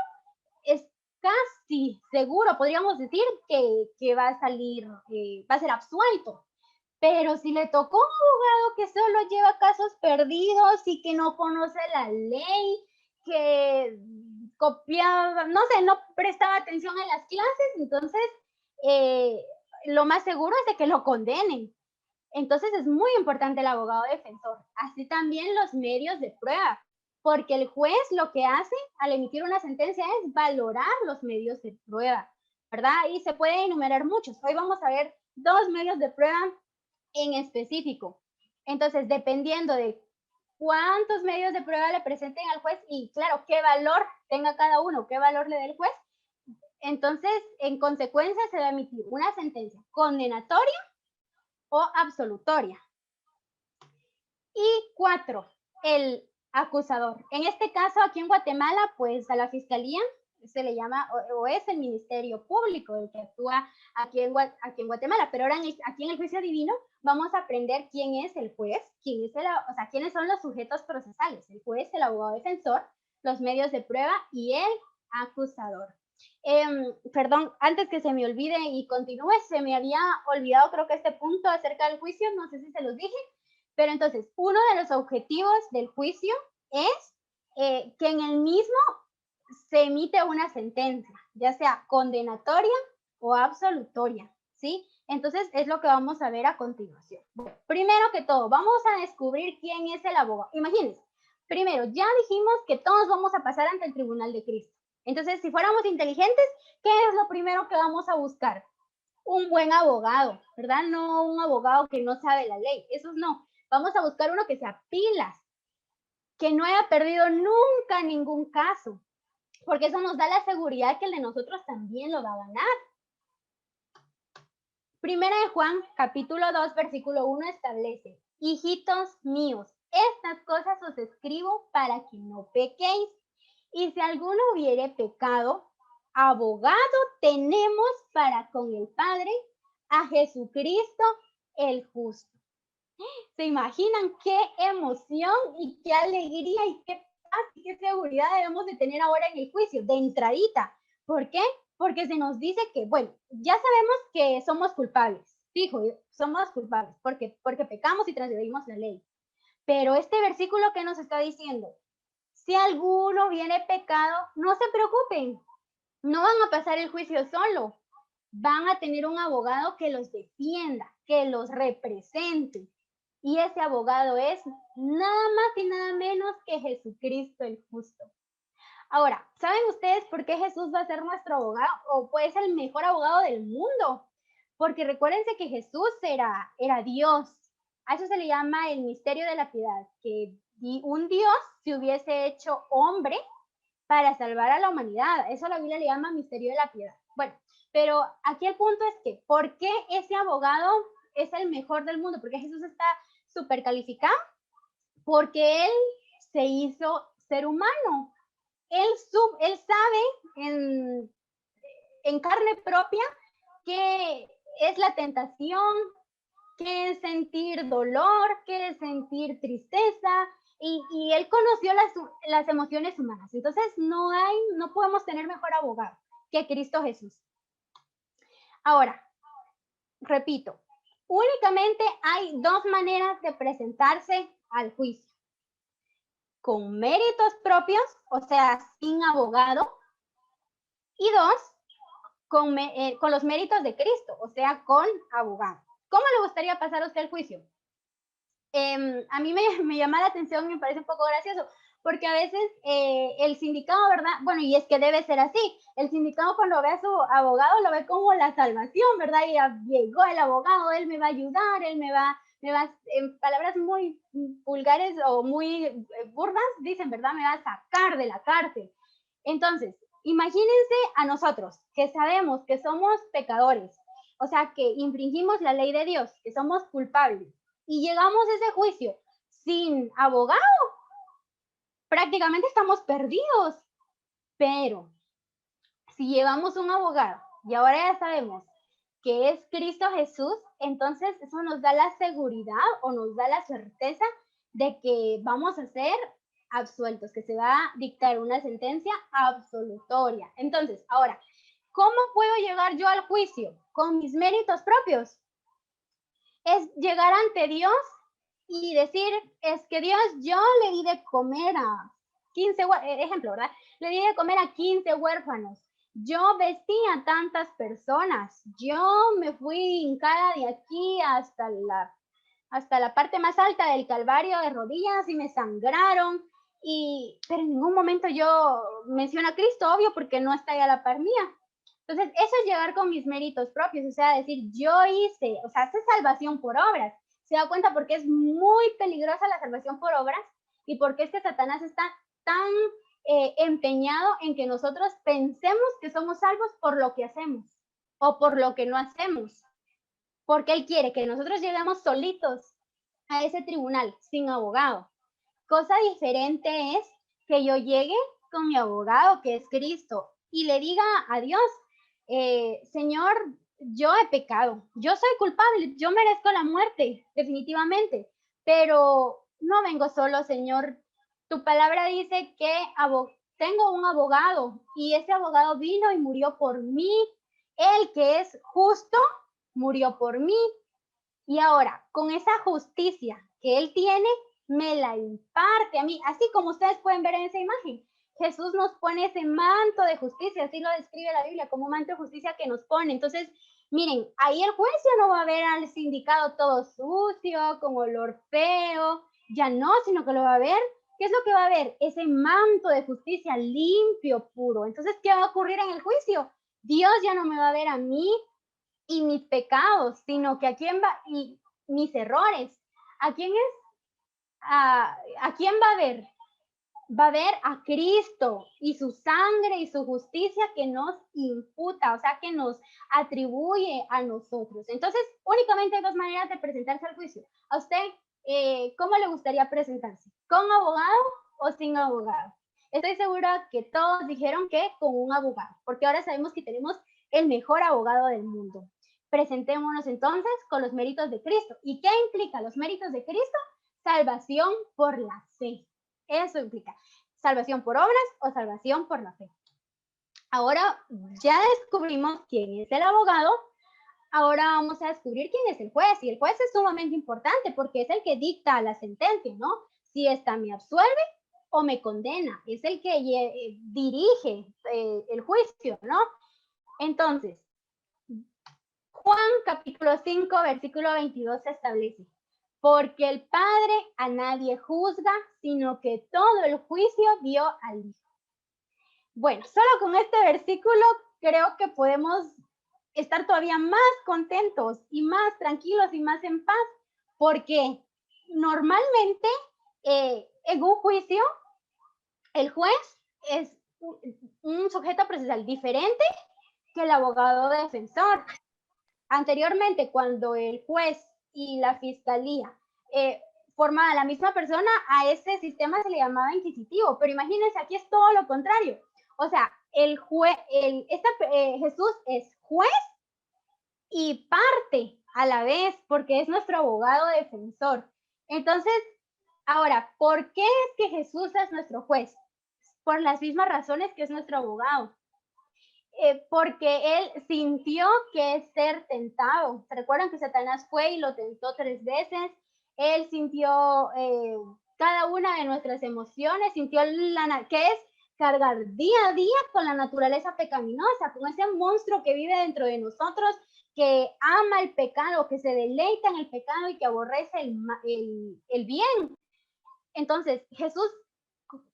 Speaker 2: es casi seguro, podríamos decir, que va a salir, va a ser absuelto. Pero si le tocó un abogado que solo lleva casos perdidos y que no conoce la ley, que copiaba, no sé, no prestaba atención en las clases, entonces eh, lo más seguro es de que lo condenen. Entonces es muy importante el abogado defensor, así también los medios de prueba, porque el juez lo que hace al emitir una sentencia es valorar los medios de prueba, ¿verdad? Y se pueden enumerar muchos. Hoy vamos a ver 2 medios de prueba en específico. Entonces, dependiendo de cuántos medios de prueba le presenten al juez y, claro, qué valor tenga cada uno, qué valor le dé el juez, entonces, en consecuencia, se va a emitir una sentencia condenatoria o absolutoria. Y 4, el acusador. En este caso, aquí en Guatemala, pues a la fiscalía se le llama, o es el Ministerio Público el que actúa aquí en Guatemala, pero ahora aquí en el juicio divino vamos a aprender quién es el juez, quiénes son los sujetos procesales, el juez, el abogado defensor, los medios de prueba y el acusador. Perdón, antes que se me olvide y continúe, se me había olvidado creo que este punto acerca del juicio, no sé si se los dije, pero entonces uno de los objetivos del juicio es que en el mismo se emite una sentencia, ya sea condenatoria o absolutoria, ¿sí? Entonces es lo que vamos a ver a continuación. Bueno, primero que todo, vamos a descubrir quién es el abogado. Imagínense, primero, ya dijimos que todos vamos a pasar ante el tribunal de Cristo. Entonces, si fuéramos inteligentes, ¿qué es lo primero que vamos a buscar? Un buen abogado, ¿verdad? No un abogado que no sabe la ley, esos no. Vamos a buscar uno que sea pilas, que no haya perdido nunca ningún caso, porque eso nos da la seguridad que el de nosotros también lo va a ganar. Primera de Juan, capítulo 2, versículo 1 establece, hijitos míos, estas cosas os escribo para que no pequéis. Y si alguno hubiere pecado, abogado tenemos para con el Padre a Jesucristo el justo. ¿Se imaginan qué emoción y qué alegría y qué paz y qué seguridad debemos de tener ahora en el juicio, de entradita? ¿Por qué? Porque se nos dice que, bueno, ya sabemos que somos culpables, fijo, somos culpables porque pecamos y transgredimos la ley. Pero este versículo que nos está diciendo, si alguno viene pecado, no se preocupen, no van a pasar el juicio solo, van a tener un abogado que los defienda, que los represente. Y ese abogado es nada más y nada menos que Jesucristo el justo. Ahora, ¿saben ustedes por qué Jesús va a ser nuestro abogado o puede ser el mejor abogado del mundo? Porque recuérdense que Jesús era Dios. A eso se le llama el misterio de la piedad, que un Dios se hubiese hecho hombre para salvar a la humanidad. Eso la Biblia le llama misterio de la piedad. Bueno, pero aquí el punto es que, ¿por qué ese abogado es el mejor del mundo? Porque Jesús está súper calificado, porque Él se hizo ser humano. Él sabe en carne propia qué es la tentación, qué es sentir dolor, qué es sentir tristeza, y él conoció las emociones humanas. Entonces, no podemos tener mejor abogado que Cristo Jesús. Ahora, repito, únicamente hay 2 maneras de presentarse al juicio. Con méritos propios, o sea, sin abogado, y 2, con los méritos de Cristo, o sea, con abogado. ¿Cómo le gustaría pasar a usted el juicio? A mí me llama la atención, me parece un poco gracioso, porque a veces el sindicado, ¿verdad? Bueno, y es que debe ser así, el sindicado cuando ve a su abogado lo ve como la salvación, ¿verdad? Y ya llegó el abogado, él me va a ayudar, él me va, en palabras muy vulgares o muy burdas, dicen, ¿verdad? Me va a sacar de la cárcel. Entonces, imagínense a nosotros, que sabemos que somos pecadores, o sea, que infringimos la ley de Dios, que somos culpables, y llegamos a ese juicio sin abogado, prácticamente estamos perdidos. Pero si llevamos un abogado y ahora ya sabemos que es Cristo Jesús, entonces eso nos da la seguridad o nos da la certeza de que vamos a ser absueltos, que se va a dictar una sentencia absolutoria. Entonces, ahora, ¿cómo puedo llegar yo al juicio? Con mis méritos propios. Es llegar ante Dios y decir, es que Dios, yo le di de comer a 15, ejemplo, ¿verdad? Le di de comer a 15 huérfanos. Yo vestí a tantas personas. Yo me fui hincada de aquí hasta la parte más alta del Calvario de rodillas y me sangraron. Pero en ningún momento yo menciono a Cristo, obvio, porque no está ahí a la par mía. Entonces, eso es llegar con mis méritos propios, o sea, decir, yo hice, o sea, hace salvación por obras. Se da cuenta porque es muy peligrosa la salvación por obras y porque es que Satanás está tan empeñado en que nosotros pensemos que somos salvos por lo que hacemos o por lo que no hacemos. Porque él quiere que nosotros lleguemos solitos a ese tribunal sin abogado. Cosa diferente es que yo llegue con mi abogado, que es Cristo, y le diga a Dios, Señor, yo he pecado, yo soy culpable, yo merezco la muerte, definitivamente, pero no vengo solo, Señor. Tu palabra dice que tengo un abogado y ese abogado vino y murió por mí. El que es justo murió por mí. Y ahora, con esa justicia que él tiene, me la imparte a mí, así como ustedes pueden ver en esa imagen. Jesús nos pone ese manto de justicia, así lo describe la Biblia, como un manto de justicia que nos pone. Entonces, miren, ahí el juez ya no va a ver al sindicado todo sucio, con olor feo, ya no, sino que lo va a ver. ¿Qué es lo que va a ver? Ese manto de justicia limpio, puro. Entonces, ¿qué va a ocurrir en el juicio? Dios ya no me va a ver a mí y mis pecados, sino que a quién va, y mis errores. ¿A quién es? ¿A quién va a ver? Va a ver a Cristo y su sangre y su justicia que nos imputa, o sea, que nos atribuye a nosotros. Entonces, únicamente hay dos maneras de presentarse al juicio. ¿A usted cómo le gustaría presentarse? ¿Con abogado o sin abogado? Estoy segura que todos dijeron que con un abogado, porque ahora sabemos que tenemos el mejor abogado del mundo. Presentémonos entonces con los méritos de Cristo. ¿Y qué implica los méritos de Cristo? Salvación por la fe. Eso implica salvación por obras o salvación por la fe. Ahora ya descubrimos quién es el abogado. Ahora vamos a descubrir quién es el juez. Y el juez es sumamente importante porque es el que dicta la sentencia, ¿no? Si esta me absuelve o me condena. Es el que dirige el juicio, ¿no? Entonces, Juan capítulo 5, versículo 22 establece: porque el Padre a nadie juzga, sino que todo el juicio dio al Hijo. Bueno, solo con este versículo creo que podemos estar todavía más contentos y más tranquilos y más en paz, porque normalmente en un juicio el juez es un sujeto procesal diferente que el abogado defensor. Anteriormente, cuando el juez y la fiscalía formaban la misma persona, a ese sistema se le llamaba inquisitivo, pero imagínense, aquí es todo lo contrario. O sea, Jesús es juez y parte a la vez, porque es nuestro abogado defensor. Entonces, ahora, ¿por qué es que Jesús es nuestro juez? Por las mismas razones que es nuestro abogado. Porque él sintió que es ser tentado. ¿Se recuerdan que Satanás fue y lo tentó 3 veces? Él sintió cada una de nuestras emociones, sintió que es cargar día a día con la naturaleza pecaminosa, con ese monstruo que vive dentro de nosotros, que ama el pecado, que se deleita en el pecado y que aborrece el bien. Entonces, Jesús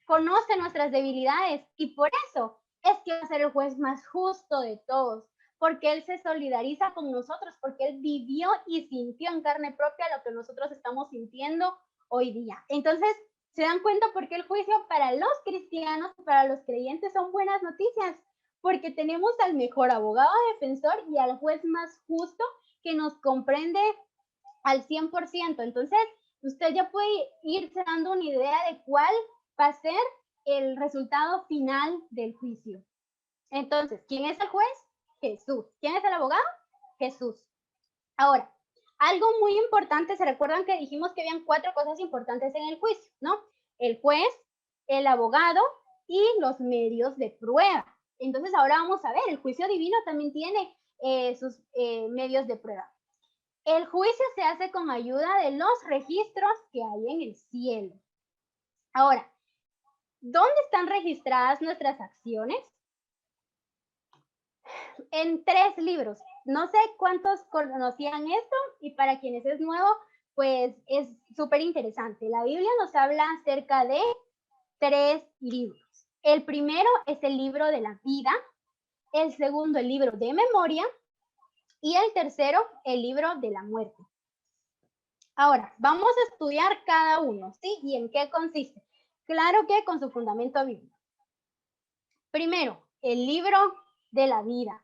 Speaker 2: conoce nuestras debilidades y por eso es que va a ser el juez más justo de todos, porque Él se solidariza con nosotros, porque Él vivió y sintió en carne propia lo que nosotros estamos sintiendo hoy día. Entonces, ¿Se dan cuenta por qué el juicio para los cristianos, para los creyentes, son buenas noticias? Porque tenemos al mejor abogado defensor y al juez más justo que nos comprende al 100%. Entonces, usted ya puede irse dando una idea de cuál va a ser el resultado final del juicio. Entonces, ¿quién es el juez? Jesús. ¿Quién es el abogado? Jesús. Ahora, algo muy importante, ¿se recuerdan que dijimos que habían 4 cosas importantes en el juicio, no? El juez, el abogado y los medios de prueba. Entonces, ahora vamos a ver, el juicio divino también tiene sus medios de prueba. El juicio se hace con ayuda de los registros que hay en el cielo. Ahora, ¿dónde están registradas nuestras acciones? En 3 libros. No sé cuántos conocían esto y para quienes es nuevo, pues es súper interesante. La Biblia nos habla acerca de 3 libros. El primero es el libro de la vida, el segundo el libro de memoria y el tercero el libro de la muerte. Ahora, vamos a estudiar cada uno, ¿sí? ¿Y en qué consiste? Claro que con su fundamento bíblico. Primero, el libro de la vida.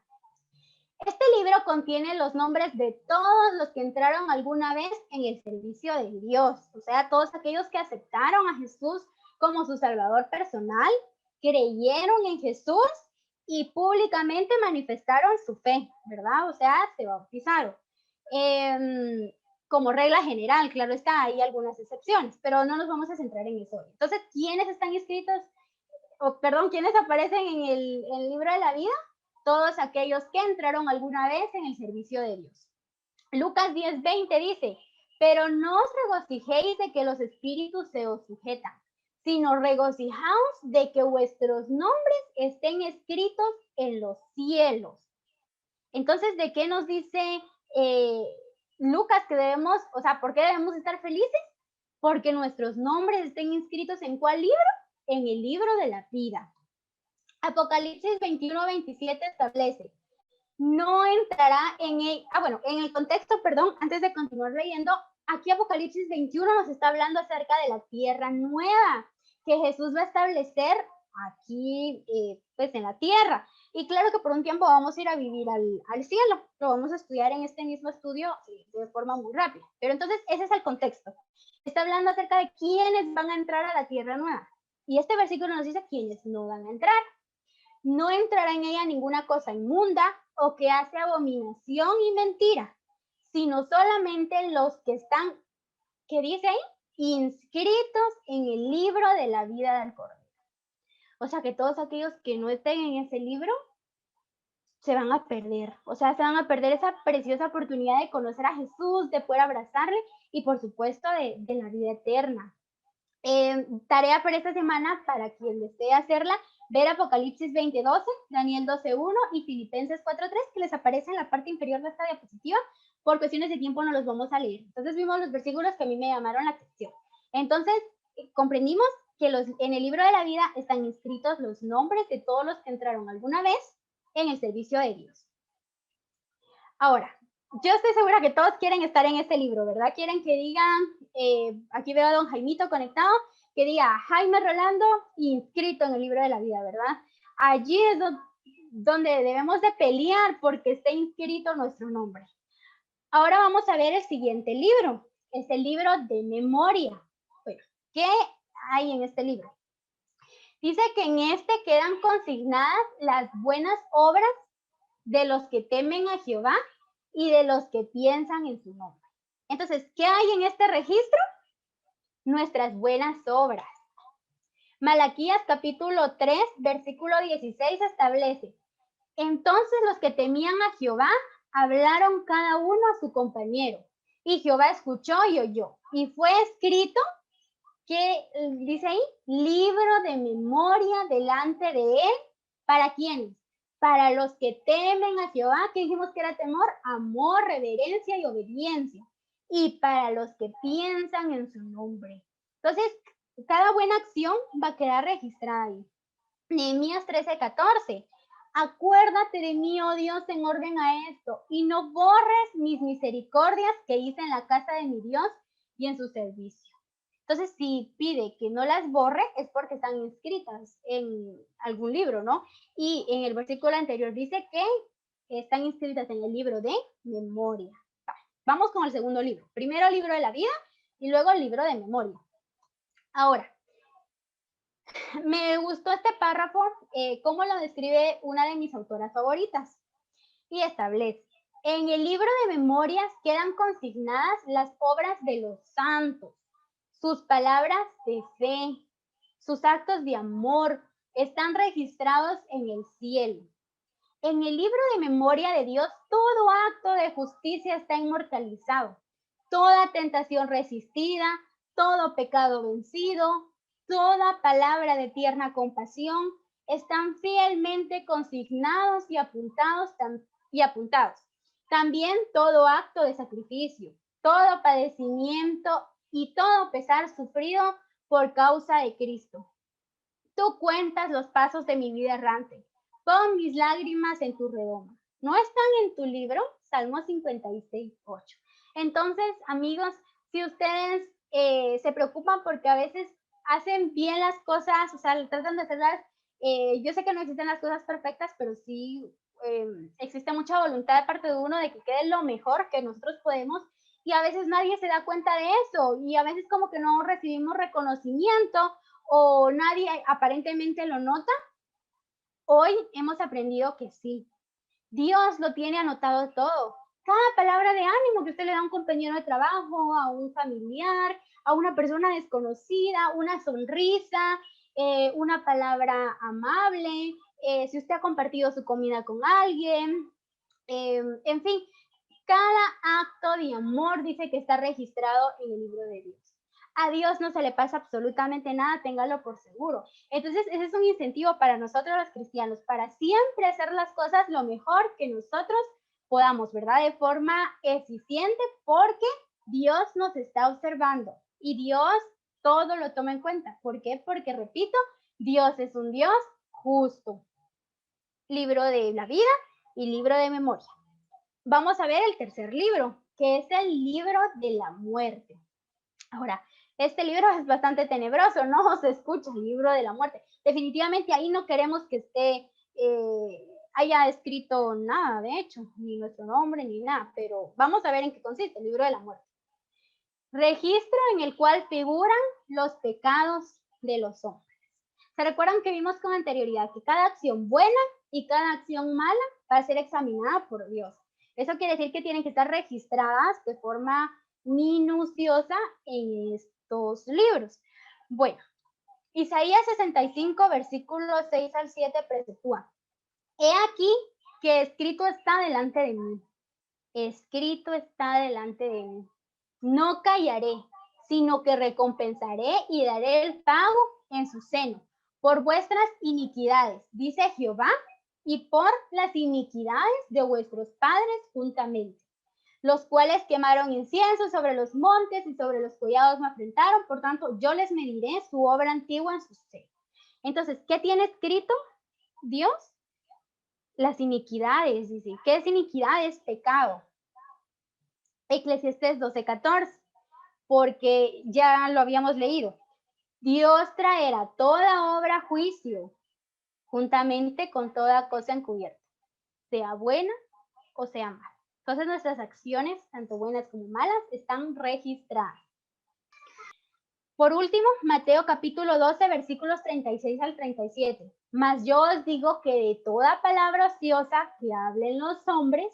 Speaker 2: Este libro contiene los nombres de todos los que entraron alguna vez en el servicio de Dios, o sea, todos aquellos que aceptaron a Jesús como su Salvador personal, creyeron en Jesús y públicamente manifestaron su fe, ¿verdad? O sea, se bautizaron. Como regla general, claro está, hay algunas excepciones, pero no nos vamos a centrar en eso. Entonces, ¿quiénes están inscritos? ¿Quiénes aparecen en el libro de la vida? Todos aquellos que entraron alguna vez en el servicio de Dios. Lucas 10:20 dice, pero no os regocijéis de que los espíritus se os sujetan, sino regocijaos de que vuestros nombres estén escritos en los cielos. Entonces, ¿de qué nos dice Lucas que debemos, o sea, por qué debemos estar felices? Porque nuestros nombres estén inscritos ¿en cuál libro? En el libro de la vida. Apocalipsis 21:27 establece, no entrará en el contexto, antes de continuar leyendo, aquí Apocalipsis 21 nos está hablando acerca de la tierra nueva que Jesús va a establecer aquí, pues en la tierra. Y claro que por un tiempo vamos a ir a vivir al cielo, lo vamos a estudiar en este mismo estudio de forma muy rápida. Pero entonces ese es el contexto. Está hablando acerca de quiénes van a entrar a la tierra nueva. Y este versículo nos dice quiénes no van a entrar. No entrará en ella ninguna cosa inmunda o que hace abominación y mentira, sino solamente los que están, ¿qué dice ahí? Inscritos en el libro de la vida del Cordero. O sea que todos aquellos que no estén en ese libro se van a perder. O sea, se van a perder esa preciosa oportunidad de conocer a Jesús, de poder abrazarle y por supuesto de la vida eterna. Tarea para esta semana, para quien desee hacerla, ver Apocalipsis 20:12, Daniel 12:1 y Filipenses 4:3, que les aparece en la parte inferior de esta diapositiva. Por cuestiones de tiempo no los vamos a leer. Entonces vimos los versículos que a mí me llamaron la atención. Entonces, comprendimos que en el libro de la vida están inscritos los nombres de todos los que entraron alguna vez en el servicio de Dios. Ahora, yo estoy segura que todos quieren estar en este libro, ¿verdad? Quieren que digan, aquí veo a don Jaimito conectado, que diga Jaime Rolando inscrito en el libro de la vida, ¿verdad? Allí es donde debemos de pelear porque esté inscrito nuestro nombre. Ahora vamos a ver el siguiente libro, es el libro de memoria. Bueno, ¿qué hay en este libro? Dice que en este quedan consignadas las buenas obras de los que temen a Jehová y de los que piensan en su nombre. Entonces, ¿qué hay en este registro? Nuestras buenas obras. Malaquías capítulo 3, versículo 16 establece, entonces los que temían a Jehová hablaron cada uno a su compañero, y Jehová escuchó y oyó, y fue escrito, ¿qué dice ahí? Libro de memoria delante de él, ¿para quiénes? Para los que temen a Jehová, que dijimos que era temor, amor, reverencia y obediencia. Y para los que piensan en su nombre. Entonces, cada buena acción va a quedar registrada ahí. Nehemías 13:14. Acuérdate de mí, oh Dios, en orden a esto, y no borres mis misericordias que hice en la casa de mi Dios y en su servicio. Entonces, si pide que no las borre, es porque están inscritas en algún libro, ¿no? Y en el versículo anterior dice que están inscritas en el libro de memoria. Vamos con el segundo libro. Primero el libro de la vida y luego el libro de memoria. Ahora, me gustó este párrafo, cómo lo describe una de mis autoras favoritas. Y establece, en el libro de memorias quedan consignadas las obras de los santos, sus palabras de fe, sus actos de amor, están registrados en el cielo. En el libro de memoria de Dios, todo acto de justicia está inmortalizado, toda tentación resistida, todo pecado vencido, toda palabra de tierna compasión, están fielmente consignados y apuntados. También todo acto de sacrificio, todo padecimiento y todo pesar sufrido por causa de Cristo. Tú cuentas los pasos de mi vida errante. Pon mis lágrimas en tu redoma. ¿No están en tu libro? Salmo 56:8. Entonces, amigos, si ustedes se preocupan porque a veces hacen bien las cosas, o sea, tratan de hacerlas, yo sé que no existen las cosas perfectas, pero sí existe mucha voluntad de parte de uno de que quede lo mejor que nosotros podemos, y a veces nadie se da cuenta de eso, y a veces como que no recibimos reconocimiento o nadie aparentemente lo nota. Hoy hemos aprendido que sí, Dios lo tiene anotado todo. Cada palabra de ánimo que usted le da a un compañero de trabajo, a un familiar, a una persona desconocida, una sonrisa, una palabra amable, si usted ha compartido su comida con alguien, en fin, cada acto de amor dice que está registrado en el libro de Dios. A Dios no se le pasa absolutamente nada, téngalo por seguro. Entonces, ese es un incentivo para nosotros los cristianos, para siempre hacer las cosas lo mejor que nosotros podamos, ¿verdad? De forma eficiente, porque Dios nos está observando y Dios todo lo toma en cuenta. ¿Por qué? Porque, repito, Dios es un Dios justo. Libro de la vida y libro de memoria. Vamos a ver el tercer libro, que es el libro de la muerte. Ahora, este libro es bastante tenebroso, ¿no? Se escucha el libro de la muerte. Definitivamente ahí no queremos que esté, haya escrito nada, de hecho, ni nuestro nombre, ni nada, pero vamos a ver en qué consiste el libro de la muerte. Registro en el cual figuran los pecados de los hombres. ¿Se recuerdan que vimos con anterioridad que cada acción buena y cada acción mala va a ser examinada por Dios? Eso quiere decir que tienen que estar registradas de forma minuciosa en estos libros. Bueno, Isaías 65, versículos 6 al 7 preceptúa: He aquí que escrito está delante de mí. Escrito está delante de mí. No callaré, sino que recompensaré y daré el pago en su seno por vuestras iniquidades, dice Jehová, y por las iniquidades de vuestros padres juntamente, los cuales quemaron incienso sobre los montes y sobre los collados me afrentaron, por tanto yo les mediré su obra antigua en su seno. Entonces, ¿qué tiene escrito Dios? Las iniquidades, dice. ¿Qué es iniquidad? Es pecado. Eclesiastés 12:14, porque ya lo habíamos leído. Dios traerá toda obra a juicio, juntamente con toda cosa encubierta, sea buena o sea mala. Entonces nuestras acciones, tanto buenas como malas, están registradas. Por último, Mateo capítulo 12, versículos 36 al 37. Mas yo os digo que de toda palabra ociosa que hablen los hombres,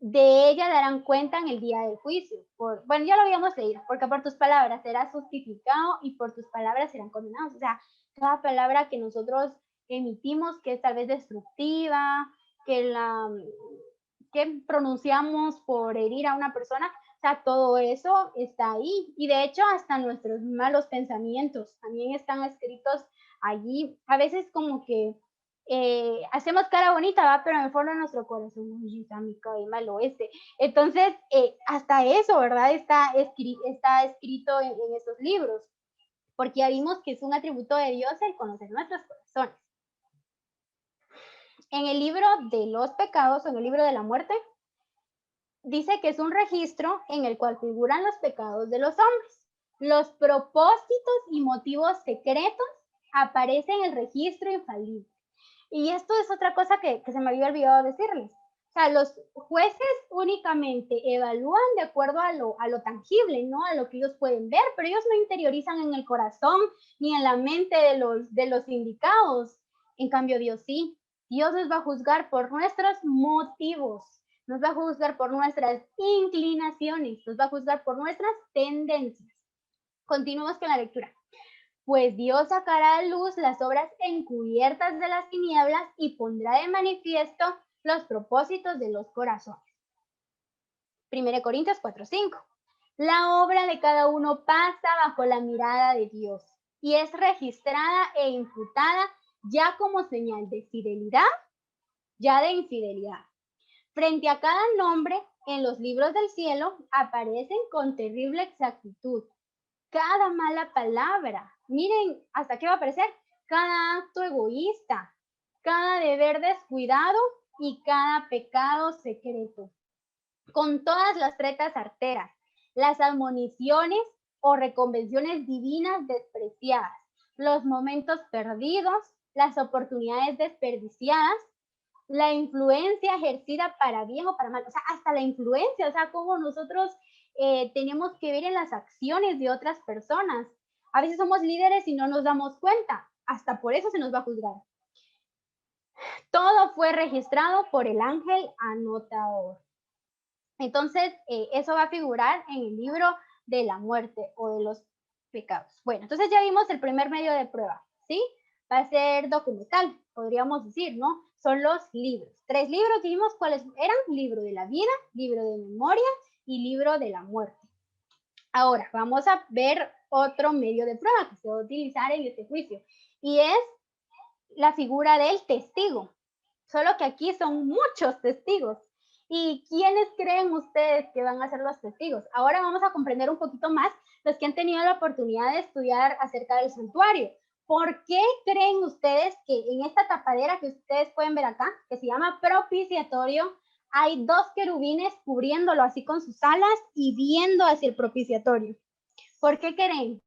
Speaker 2: de ella darán cuenta en el día del juicio. Bueno, ya lo habíamos leído, porque por tus palabras serás justificado y por tus palabras serán condenados. O sea, cada palabra que nosotros emitimos que es tal vez destructiva, que pronunciamos por herir a una persona, o sea, todo eso está ahí. Y de hecho, hasta nuestros malos pensamientos también están escritos allí. A veces como que hacemos cara bonita, ¿va? Pero en el fondo de nuestro corazón, uy, está mi cae malo este. Entonces, hasta eso, ¿verdad? Está escrito en estos libros, porque ya vimos que es un atributo de Dios el conocer nuestros corazones. En el libro de los pecados, en el libro de la muerte, dice que es un registro en el cual figuran los pecados de los hombres. Los propósitos y motivos secretos aparecen en el registro infalible. Y esto es otra cosa que se me había olvidado decirles. O sea, los jueces únicamente evalúan de acuerdo a lo tangible, ¿no? A lo que ellos pueden ver, pero ellos no interiorizan en el corazón ni en la mente de los indicados. En cambio, Dios sí. Dios nos va a juzgar por nuestros motivos, nos va a juzgar por nuestras inclinaciones, nos va a juzgar por nuestras tendencias. Continuamos con la lectura. Pues Dios sacará a luz las obras encubiertas de las tinieblas y pondrá de manifiesto los propósitos de los corazones. 1 Corintios 4:5. La obra de cada uno pasa bajo la mirada de Dios y es registrada e imputada ya como señal de fidelidad, ya de infidelidad. Frente a cada nombre en los libros del cielo aparecen con terrible exactitud cada mala palabra. Miren, ¿hasta qué va a aparecer? Cada acto egoísta, cada deber descuidado y cada pecado secreto. Con todas las tretas arteras, las admoniciones o reconvenciones divinas despreciadas, los momentos perdidos, las oportunidades desperdiciadas, la influencia ejercida para bien o para mal, o sea, hasta la influencia, o sea, cómo nosotros tenemos que ver en las acciones de otras personas. A veces somos líderes y no nos damos cuenta, hasta por eso se nos va a juzgar. Todo fue registrado por el ángel anotador. Entonces, eso va a figurar en el libro de la muerte o de los pecados. Bueno, entonces ya vimos el primer medio de prueba, ¿sí? Va a ser documental, podríamos decir, ¿no? Son los libros. 3 libros, dijimos cuáles eran: libro de la vida, libro de memoria y libro de la muerte. Ahora, vamos a ver otro medio de prueba que se va a utilizar en este juicio y es la figura del testigo. Solo que aquí son muchos testigos. ¿Y quiénes creen ustedes que van a ser los testigos? Ahora vamos a comprender un poquito más los que han tenido la oportunidad de estudiar acerca del santuario. ¿Por qué creen ustedes que en esta tapadera que ustedes pueden ver acá, que se llama propiciatorio, hay 2 querubines cubriéndolo así con sus alas y viendo hacia el propiciatorio? ¿Por qué creen?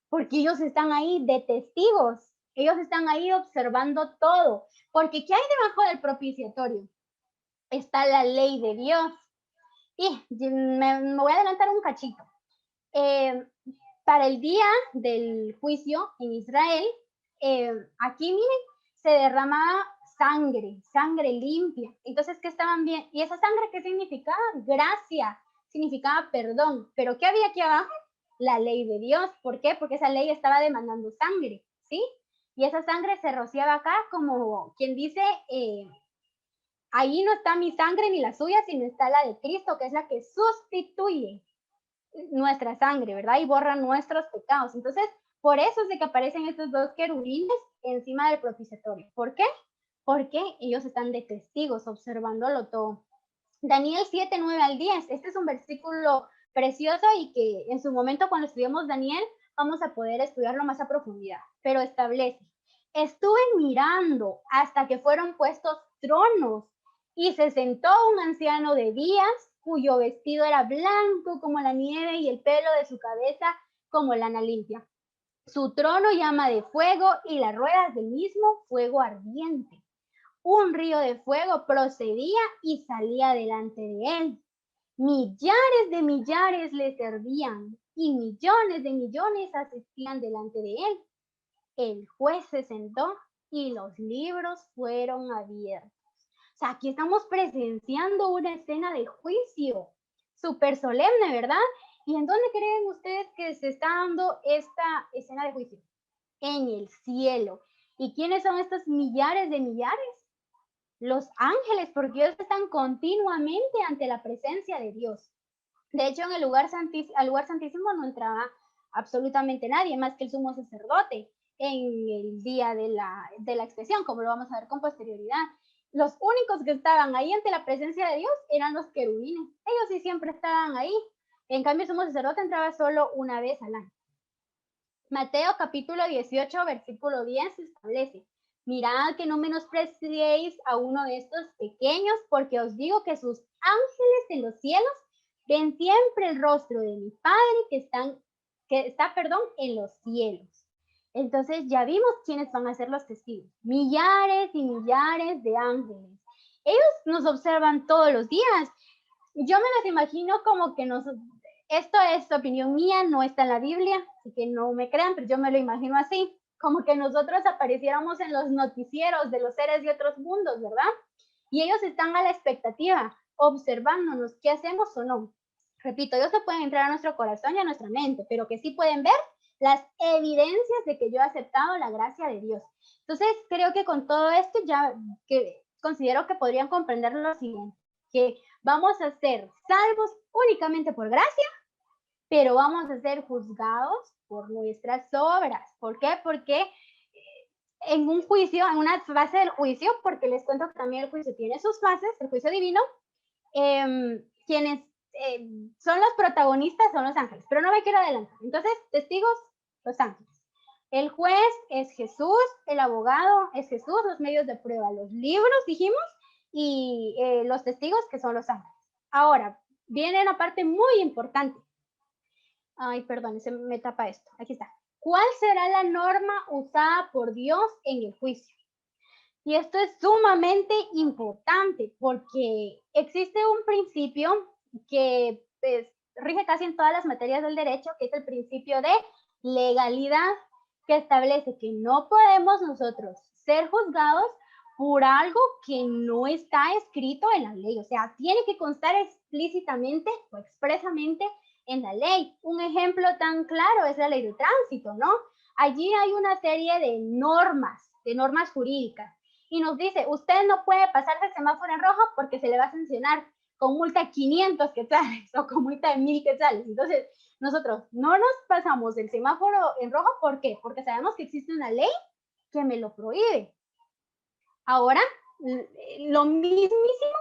Speaker 2: Porque ellos están ahí de testigos. Ellos están ahí observando todo. Porque ¿qué hay debajo del propiciatorio? Está la ley de Dios. Y me voy a adelantar un cachito. Para el día del juicio en Israel, aquí miren, se derramaba sangre, sangre limpia. Entonces, ¿qué estaban bien? ¿Y esa sangre qué significaba? Gracia, significaba perdón. ¿Pero qué había aquí abajo? La ley de Dios. ¿Por qué? Porque esa ley estaba demandando sangre, ¿sí? Y esa sangre se rociaba acá como quien dice, ahí no está mi sangre ni la suya, sino está la de Cristo, que es la que sustituye nuestra sangre, ¿verdad? Y borra nuestros pecados. Entonces, por eso es de que aparecen estos 2 querubines encima del propiciatorio. ¿Por qué? Porque ellos están de testigos, observándolo todo. Daniel 7, 9 al 10. Este es un versículo precioso y que en su momento cuando estudiamos Daniel vamos a poder estudiarlo más a profundidad. Pero establece: estuve mirando hasta que fueron puestos tronos y se sentó un anciano de días cuyo vestido era blanco como la nieve y el pelo de su cabeza como lana limpia. Su trono llama de fuego y las ruedas del mismo fuego ardiente. Un río de fuego procedía y salía delante de él. Millares le servían y millones de millones asistían delante de él. El juez se sentó y los libros fueron abiertos. O sea, aquí estamos presenciando una escena de juicio súper solemne, ¿verdad? ¿Y en dónde creen ustedes que se está dando esta escena de juicio? En el cielo. ¿Y quiénes son estos millares de millares? Los ángeles, porque ellos están continuamente ante la presencia de Dios. De hecho, en el al lugar santísimo no entraba absolutamente nadie más que el sumo sacerdote en el día de la expiación, como lo vamos a ver con posterioridad. Los únicos que estaban ahí ante la presencia de Dios eran los querubines. Ellos sí siempre estaban ahí. En cambio, el sumo sacerdote entraba solo una vez al año. Mateo capítulo 18, versículo 10 establece: mirad que no menospreciéis a uno de estos pequeños, porque os digo que sus ángeles en los cielos ven siempre el rostro de mi Padre que está en los cielos. Entonces ya vimos quiénes van a ser los testigos. Millares y millares de ángeles. Ellos nos observan todos los días. Yo me los imagino como que esto es opinión mía, no está en la Biblia, así que no me crean, pero yo me lo imagino así, como que nosotros apareciéramos en los noticieros de los seres de otros mundos, ¿verdad? Y ellos están a la expectativa, observándonos qué hacemos o no. Repito, ellos no pueden entrar a nuestro corazón y a nuestra mente, pero que sí pueden ver las evidencias de que yo he aceptado la gracia de Dios. Entonces, creo que con todo esto ya considero que podrían comprender lo siguiente, que vamos a ser salvos únicamente por gracia, pero vamos a ser juzgados por nuestras obras. ¿Por qué? Porque en un juicio, en una fase del juicio, porque les cuento que también el juicio tiene sus fases, el juicio divino, quienes son los protagonistas son los ángeles, pero no me quiero adelantar. Entonces, testigos, los ángeles. El juez es Jesús, el abogado es Jesús, los medios de prueba, los libros, dijimos, y los testigos, que son los ángeles. Ahora, viene una parte muy importante. Ay, perdón, se me tapa esto. Aquí está. ¿Cuál será la norma usada por Dios en el juicio? Y esto es sumamente importante porque existe un principio que rige casi en todas las materias del derecho, que es el principio de legalidad, que establece que no podemos nosotros ser juzgados por algo que no está escrito en la ley. O sea, tiene que constar explícitamente o expresamente en la ley. Un ejemplo tan claro es la ley de tránsito, ¿no? Allí hay una serie de normas jurídicas y nos dice, usted no puede pasarse el semáforo en rojo porque se le va a sancionar con multa de 500 quetzales o con multa de 1000 quetzales. Entonces, nosotros no nos pasamos el semáforo en rojo, ¿por qué? Porque sabemos que existe una ley que me lo prohíbe. Ahora, lo mismísimo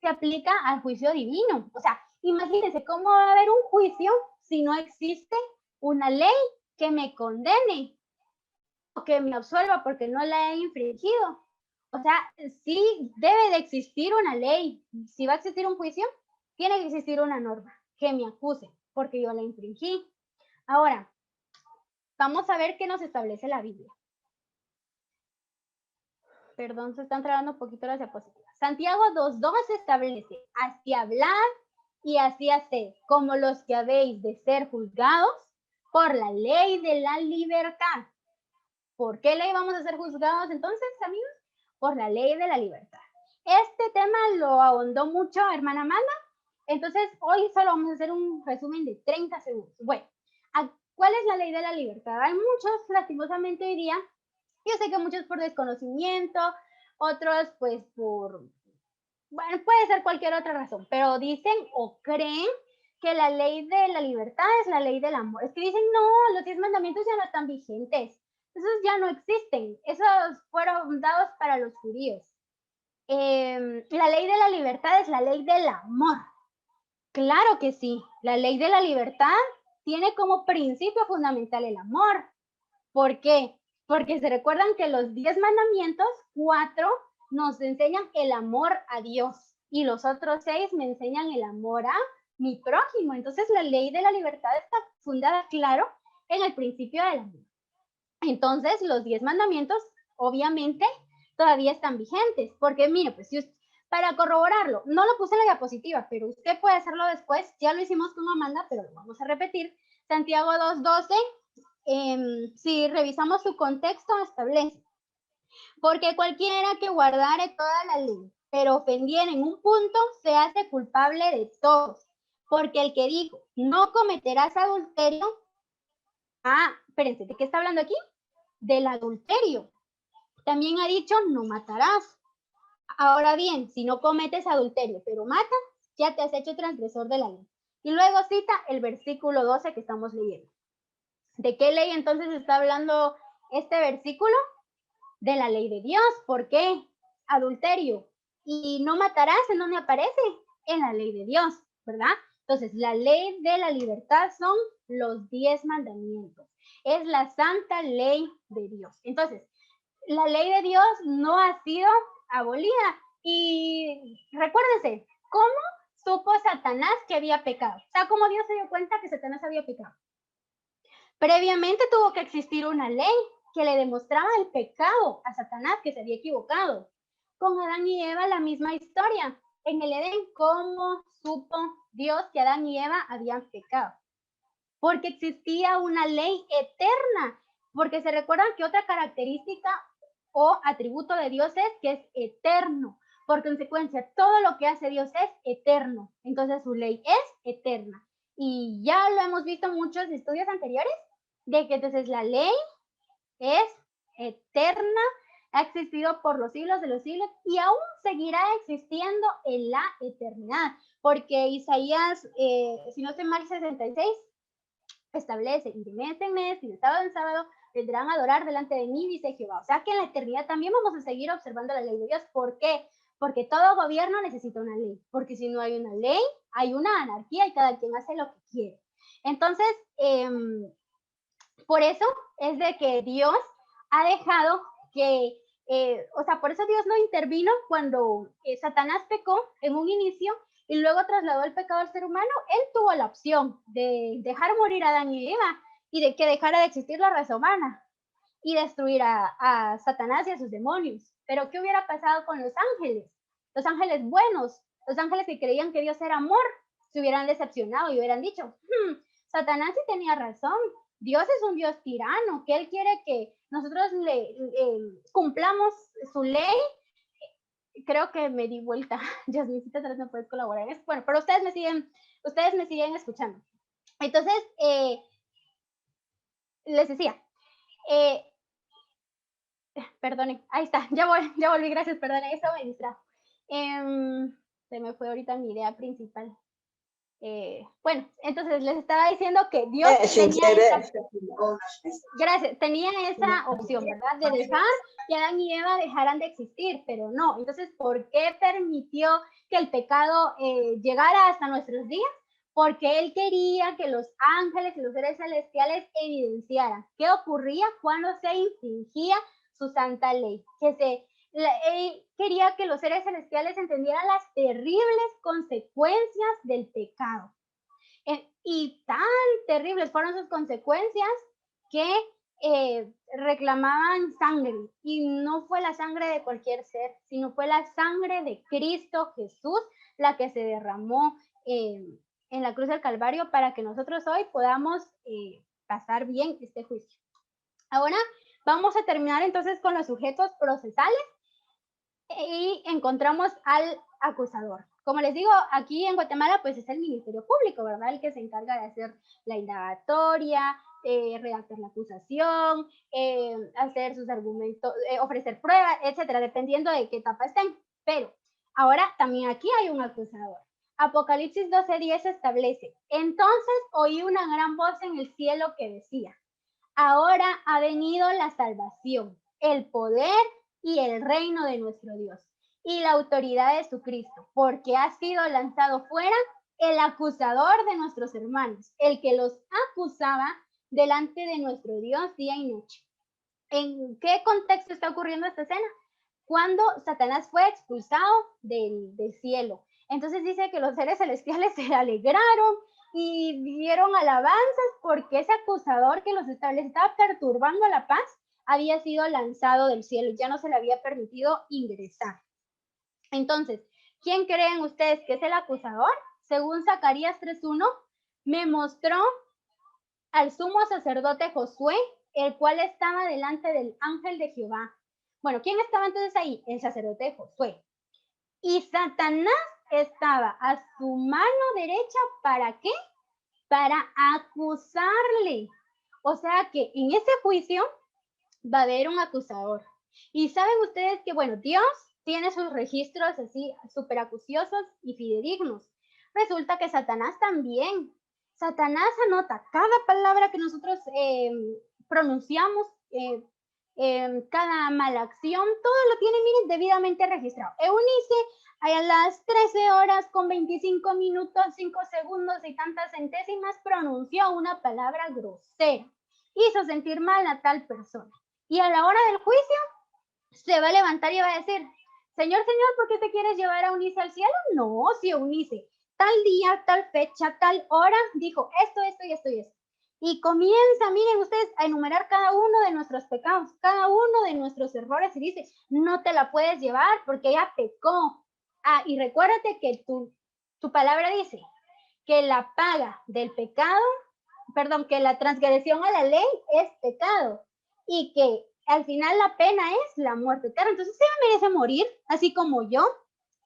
Speaker 2: se aplica al juicio divino. O sea, imagínense cómo va a haber un juicio si no existe una ley que me condene o que me absuelva porque no la he infringido. O sea, sí debe de existir una ley. Si va a existir un juicio, tiene que existir una norma que me acuse porque yo la infringí. Ahora, vamos a ver qué nos establece la Biblia. Perdón, se están trabando un poquito las diapositivas. Santiago 2:2 establece, así hablad y así haced, como los que habéis de ser juzgados por la ley de la libertad. ¿Por qué ley vamos a ser juzgados entonces, amigos? Por la ley de la libertad. Este tema lo ahondó mucho hermana Amanda, entonces hoy solo vamos a hacer un resumen de 30 segundos. Bueno, ¿cuál es la ley de la libertad? Hay muchos, lastimosamente hoy día, yo sé que muchos por desconocimiento, otros pues bueno, puede ser cualquier otra razón, pero dicen o creen que la ley de la libertad es la ley del amor. Es que dicen, no, los 10 mandamientos ya no están vigentes, esos ya no existen, esos fueron dados para los judíos. La ley de la libertad es la ley del amor. Claro que sí, la ley de la libertad tiene como principio fundamental el amor. ¿Por qué? Porque se recuerdan que los 10 mandamientos, 4 nos enseñan el amor a Dios y los otros 6 me enseñan el amor a mi prójimo. Entonces la ley de la libertad está fundada, claro, en el principio del amor. Entonces los 10 mandamientos, obviamente, todavía están vigentes. Porque mire, pues si usted, para corroborarlo, no lo puse en la diapositiva, pero usted puede hacerlo después. Ya lo hicimos con Amanda, pero lo vamos a repetir. Santiago 2:12. Si revisamos su contexto, establece, porque cualquiera que guardare toda la ley, pero ofendiera en un punto, se hace culpable de todos, porque el que dijo, no cometerás adulterio, espérense, ¿de qué está hablando aquí? Del adulterio. También ha dicho, no matarás. Ahora bien, si no cometes adulterio, pero matas, ya te has hecho transgresor de la ley. Y luego cita el versículo 12 que estamos leyendo. ¿De qué ley entonces está hablando este versículo? De la ley de Dios. ¿Por qué? Adulterio. Y no matarás, ¿en dónde aparece? En la ley de Dios, ¿verdad? Entonces, la ley de la libertad son los 10 mandamientos. Es la santa ley de Dios. Entonces, la ley de Dios no ha sido abolida. Y recuérdense, ¿cómo supo Satanás que había pecado? O sea, ¿cómo Dios se dio cuenta que Satanás había pecado? Previamente tuvo que existir una ley que le demostraba el pecado a Satanás, que se había equivocado. Con Adán y Eva la misma historia. En el Edén, ¿cómo supo Dios que Adán y Eva habían pecado? Porque existía una ley eterna. Porque se recuerdan que otra característica o atributo de Dios es que es eterno. Por consecuencia, todo lo que hace Dios es eterno. Entonces su ley es eterna. Y ya lo hemos visto en muchos estudios anteriores, de que entonces la ley es eterna, ha existido por los siglos de los siglos y aún seguirá existiendo en la eternidad, porque Isaías, si no estoy mal, 66, establece, y de mes en mes y de sábado en sábado, vendrán a adorar delante de mí, dice Jehová. O sea que en la eternidad también vamos a seguir observando la ley de Dios. ¿Por qué? Porque todo gobierno necesita una ley, porque si no hay una ley, hay una anarquía y cada quien hace lo que quiere. Entonces, por eso es de que Dios ha dejado que, o sea, por eso Dios no intervino cuando Satanás pecó en un inicio y luego trasladó el pecado al ser humano. Él tuvo la opción de dejar morir a Adán y Eva y de que dejara de existir la raza humana y destruir a Satanás y a sus demonios. Pero ¿qué hubiera pasado con los ángeles? Los ángeles buenos, los ángeles que creían que Dios era amor, se hubieran decepcionado y hubieran dicho, Satanás sí tenía razón, Dios es un Dios tirano, que Él quiere que nosotros le cumplamos su ley. Creo que me di vuelta. Yasmincita, tal vez me puedes colaborar en eso. Bueno, pero ustedes me siguen escuchando. Entonces, les decía, perdone, ahí está, ya volví, gracias, perdone, eso me distrajo. Se me fue ahorita mi idea principal. Bueno, entonces les estaba diciendo que Dios tenía esa opción, ¿verdad? De dejar que Adán y Eva dejaran de existir, pero no. Entonces, ¿por qué permitió que el pecado llegara hasta nuestros días? Porque Él quería que los ángeles y los seres celestiales evidenciaran qué ocurría cuando se infringía su santa ley, él quería que los seres celestiales entendieran las terribles consecuencias del pecado. Y tan terribles fueron sus consecuencias que reclamaban sangre. Y no fue la sangre de cualquier ser, sino fue la sangre de Cristo Jesús la que se derramó en la cruz del Calvario para que nosotros hoy podamos pasar bien este juicio. Ahora vamos a terminar entonces con los sujetos procesales y encontramos al acusador. Como les digo, aquí en Guatemala pues es el Ministerio Público, ¿verdad? El que se encarga de hacer la indagatoria, redactar la acusación, hacer sus argumentos, ofrecer pruebas, etcétera, dependiendo de qué etapa estén. Pero ahora también aquí hay un acusador. Apocalipsis 12:10 establece, entonces oí una gran voz en el cielo que decía, ahora ha venido la salvación, el poder y el reino de nuestro Dios y la autoridad de su Cristo, porque ha sido lanzado fuera el acusador de nuestros hermanos, el que los acusaba delante de nuestro Dios día y noche. ¿En qué contexto está ocurriendo esta escena? Cuando Satanás fue expulsado del cielo. Entonces dice que los seres celestiales se alegraron y dieron alabanzas porque ese acusador que les estaba perturbando la paz había sido lanzado del cielo, ya no se le había permitido ingresar. Entonces, ¿quién creen ustedes que es el acusador? Según Zacarías 3:1, me mostró al sumo sacerdote Josué, el cual estaba delante del ángel de Jehová. Bueno, ¿quién estaba entonces ahí? El sacerdote Josué. Y Satanás estaba a su mano derecha, ¿para qué? Para acusarle. O sea que en ese juicio va a haber un acusador. Y saben ustedes que, bueno, Dios tiene sus registros así súper acuciosos y fidedignos. Resulta que Satanás también. Satanás anota cada palabra que nosotros pronunciamos, cada mala acción, todo lo tiene, miren, debidamente registrado. Eunice, a las 13:25, 5 segundos y tantas centésimas, pronunció una palabra grosera. Hizo sentir mal a tal persona. Y a la hora del juicio, se va a levantar y va a decir, Señor, ¿por qué te quieres llevar a Eunice al cielo? No, si Eunice, tal día, tal fecha, tal hora, dijo esto y esto y esto. Y comienza, miren ustedes, a enumerar cada uno de nuestros pecados, cada uno de nuestros errores y dice, no te la puedes llevar porque ella pecó. Ah, y recuérdate que tu palabra dice que la paga del pecado, perdón, que la transgresión a la ley es pecado y que al final la pena es la muerte eterna. Entonces ella merece morir, así como yo.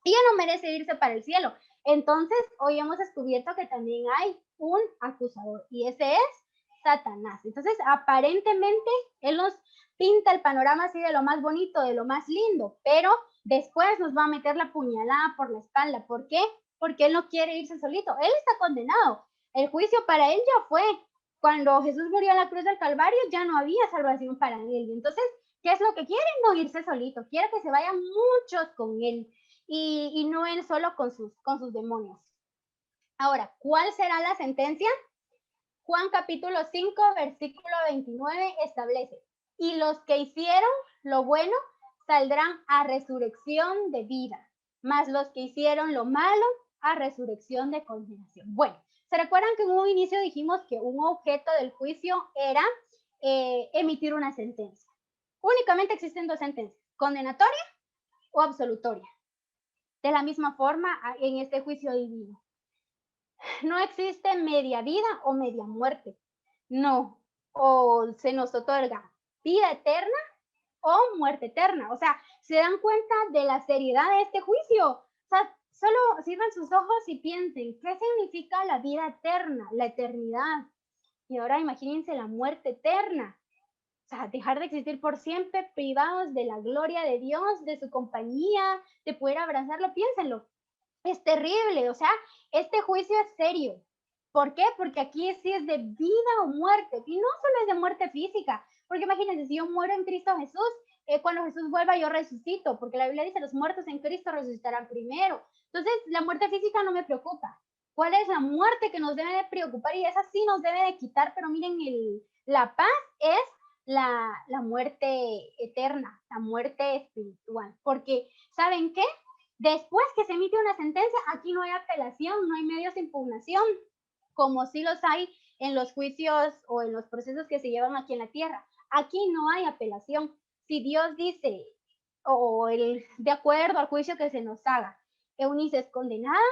Speaker 2: Ella no merece irse para el cielo. Entonces hoy hemos descubierto que también hay un acusador y ese es Satanás. Entonces aparentemente él nos pinta el panorama así de lo más bonito, de lo más lindo, pero después nos va a meter la puñalada por la espalda. ¿Por qué? Porque él no quiere irse solito. Él está condenado. El juicio para él ya fue. Cuando Jesús murió en la cruz del Calvario ya no había salvación para él. Entonces, ¿qué es lo que quiere? No irse solito. Quiere que se vayan muchos con él y no él solo con sus demonios. Ahora, ¿cuál será la sentencia? Juan capítulo 5, versículo 29 establece, y los que hicieron lo bueno saldrán a resurrección de vida, mas los que hicieron lo malo a resurrección de condenación. Bueno, ¿se recuerdan que en un inicio dijimos que un objeto del juicio era emitir una sentencia? Únicamente existen dos sentencias, condenatoria o absolutoria. De la misma forma, en este juicio divino. No existe media vida o media muerte. No. O se nos otorga vida eterna o muerte eterna. O sea, ¿se dan cuenta de la seriedad de este juicio? O sea, solo cierren sus ojos y piensen, ¿qué significa la vida eterna, la eternidad? Y ahora imagínense la muerte eterna. O sea, dejar de existir por siempre, privados de la gloria de Dios, de su compañía, de poder abrazarlo. Piénsenlo. Es terrible, o sea, este juicio es serio. ¿Por qué? Porque aquí sí es de vida o muerte, y no solo es de muerte física, porque imagínense, si yo muero en Cristo Jesús, cuando Jesús vuelva yo resucito, porque la Biblia dice, los muertos en Cristo resucitarán primero. Entonces, la muerte física no me preocupa. ¿Cuál es la muerte que nos debe de preocupar? Y esa sí nos debe de quitar, pero miren, la paz es la muerte eterna, la muerte espiritual, porque ¿saben qué? Después que se emite una sentencia, aquí no hay apelación, no hay medios de impugnación, como sí los hay en los juicios o en los procesos que se llevan aquí en la tierra. Aquí no hay apelación. Si Dios dice, o de acuerdo al juicio que se nos haga, Eunice es condenada,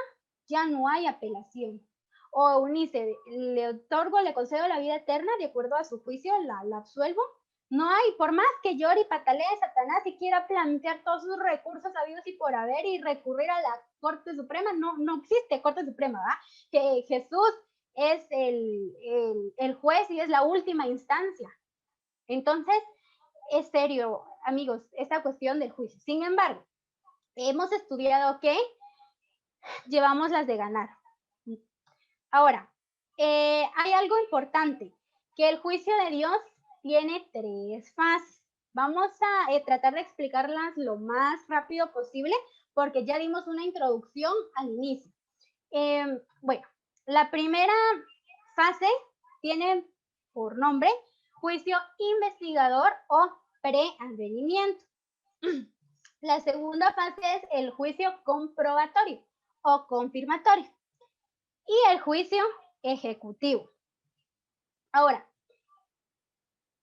Speaker 2: ya no hay apelación. O Eunice le otorgo, le concedo la vida eterna de acuerdo a su juicio, la absuelvo. No hay, por más que llore y patalee Satanás y quiera plantear todos sus recursos habidos y por haber y recurrir a la Corte Suprema, no existe Corte Suprema, ¿verdad? Que Jesús es el juez y es la última instancia. Entonces, es serio, amigos, esta cuestión del juicio. Sin embargo, hemos estudiado que llevamos las de ganar. Ahora, hay algo importante, que el juicio de Dios tiene 3 fases. Vamos a tratar de explicarlas lo más rápido posible, porque ya dimos una introducción al inicio. Bueno, la primera fase tiene por nombre juicio investigador o preadvenimiento. La segunda fase es el juicio comprobatorio o confirmatorio y el juicio ejecutivo. Ahora,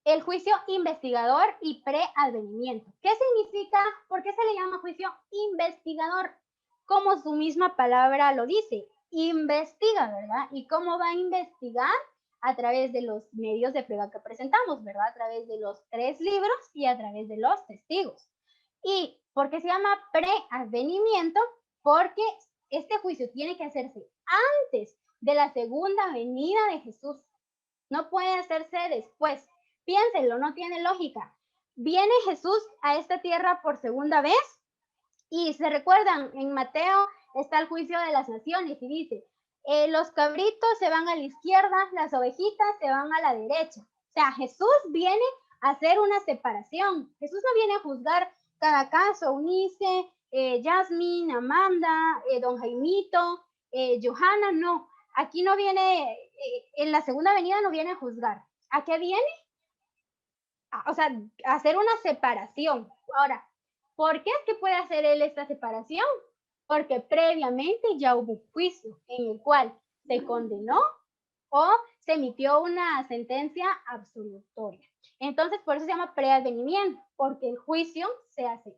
Speaker 2: el juicio investigador y preadvenimiento. ¿Qué significa? ¿Por qué se le llama juicio investigador? Como su misma palabra lo dice, investiga, ¿verdad? ¿Y cómo va a investigar? A través de los medios de prueba que presentamos, ¿verdad? A través de los 3 libros y a través de los testigos. ¿Y por qué se llama preadvenimiento? Porque este juicio tiene que hacerse antes de la segunda venida de Jesús. No puede hacerse después. Piénsenlo, no tiene lógica. Viene Jesús a esta tierra por segunda vez y se recuerdan, en Mateo está el juicio de las naciones y dice, los cabritos se van a la izquierda, las ovejitas se van a la derecha. O sea, Jesús viene a hacer una separación. Jesús no viene a juzgar cada caso, Eunice, Jasmine, Amanda, don Jaimito, Johanna, no. Aquí no viene, en la segunda venida no viene a juzgar. ¿A qué viene? O sea, hacer una separación. Ahora, ¿por qué es que puede hacer él esta separación? Porque previamente ya hubo juicio en el cual se condenó o se emitió una sentencia absolutoria. Entonces, por eso se llama preadvenimiento, porque el juicio se hace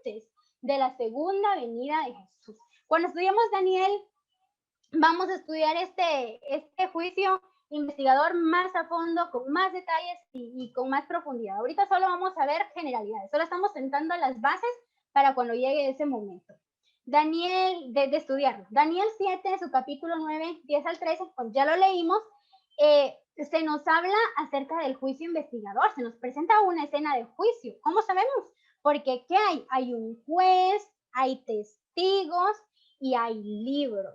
Speaker 2: antes de la segunda venida de Jesús. Cuando estudiamos Daniel, vamos a estudiar este juicio investigador más a fondo, con más detalles y con más profundidad. Ahorita solo vamos a ver generalidades, solo estamos sentando las bases para cuando llegue ese momento. Daniel, de estudiarlo. Daniel 7, su capítulo 9, 10 al 13, pues ya lo leímos, se nos habla acerca del juicio investigador, se nos presenta una escena de juicio. ¿Cómo sabemos? Porque ¿qué hay? Hay un juez, hay testigos y hay libros.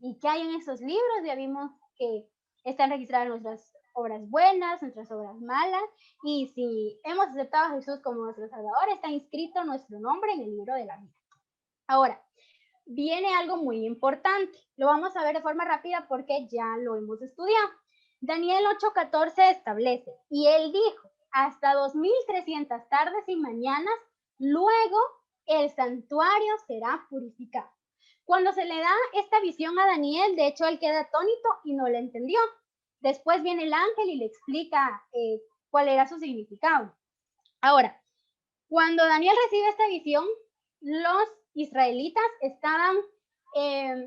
Speaker 2: ¿Y qué hay en esos libros? Ya vimos que están registradas nuestras obras buenas, nuestras obras malas, y si hemos aceptado a Jesús como nuestro Salvador, está inscrito nuestro nombre en el libro de la vida. Ahora, viene algo muy importante. Lo vamos a ver de forma rápida porque ya lo hemos estudiado. Daniel 8:14 establece, y él dijo, hasta 2300 tardes y mañanas, luego el santuario será purificado. Cuando se le da esta visión a Daniel, de hecho, él queda atónito y no la entendió. Después viene el ángel y le explica cuál era su significado. Ahora, cuando Daniel recibe esta visión, los israelitas estaban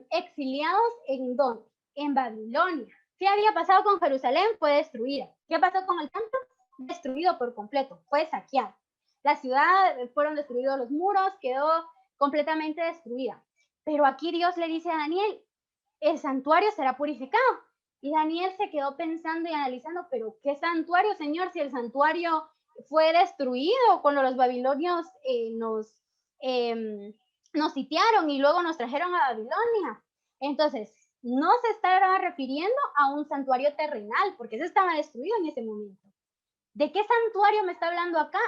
Speaker 2: exiliados ¿en dónde? En Babilonia. ¿Qué había pasado con Jerusalén? Fue destruida. ¿Qué pasó con el templo? Destruido por completo, fue saqueado. La ciudad, fueron destruidos los muros, quedó completamente destruida. Pero aquí Dios le dice a Daniel, el santuario será purificado. Y Daniel se quedó pensando y analizando, pero ¿qué santuario, Señor? Si el santuario fue destruido cuando los babilonios nos sitiaron y luego nos trajeron a Babilonia. Entonces, no se estaba refiriendo a un santuario terrenal, porque ese estaba destruido en ese momento. ¿De qué santuario me está hablando acá?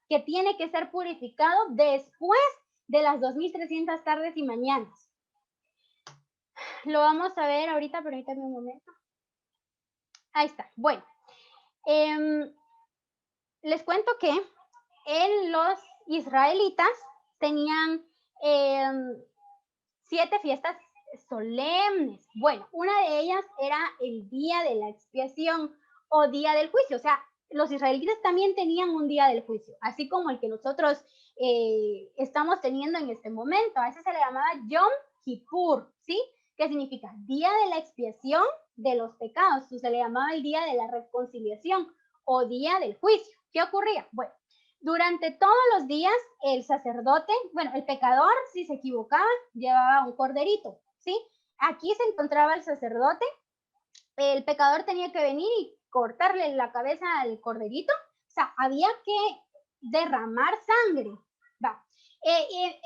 Speaker 2: Que tiene que ser purificado después de las 2300 tardes y mañanas. Lo vamos a ver ahorita, permítanme un momento. Ahí está. Bueno, les cuento que los israelitas tenían 7 fiestas solemnes. Bueno, una de ellas era el día de la expiación o día del juicio. O sea, los israelitas también tenían un día del juicio, así como el que nosotros estamos teniendo en este momento. A ese se le llamaba Yom Kippur, ¿sí? ¿Qué significa? Día de la expiación de los pecados. Se le llamaba el día de la reconciliación o día del juicio. ¿Qué ocurría? Bueno, durante todos los días el sacerdote, bueno, el pecador, si se equivocaba, llevaba un corderito, ¿sí? Aquí se encontraba el sacerdote, el pecador tenía que venir y cortarle la cabeza al corderito, o sea, había que derramar sangre, va.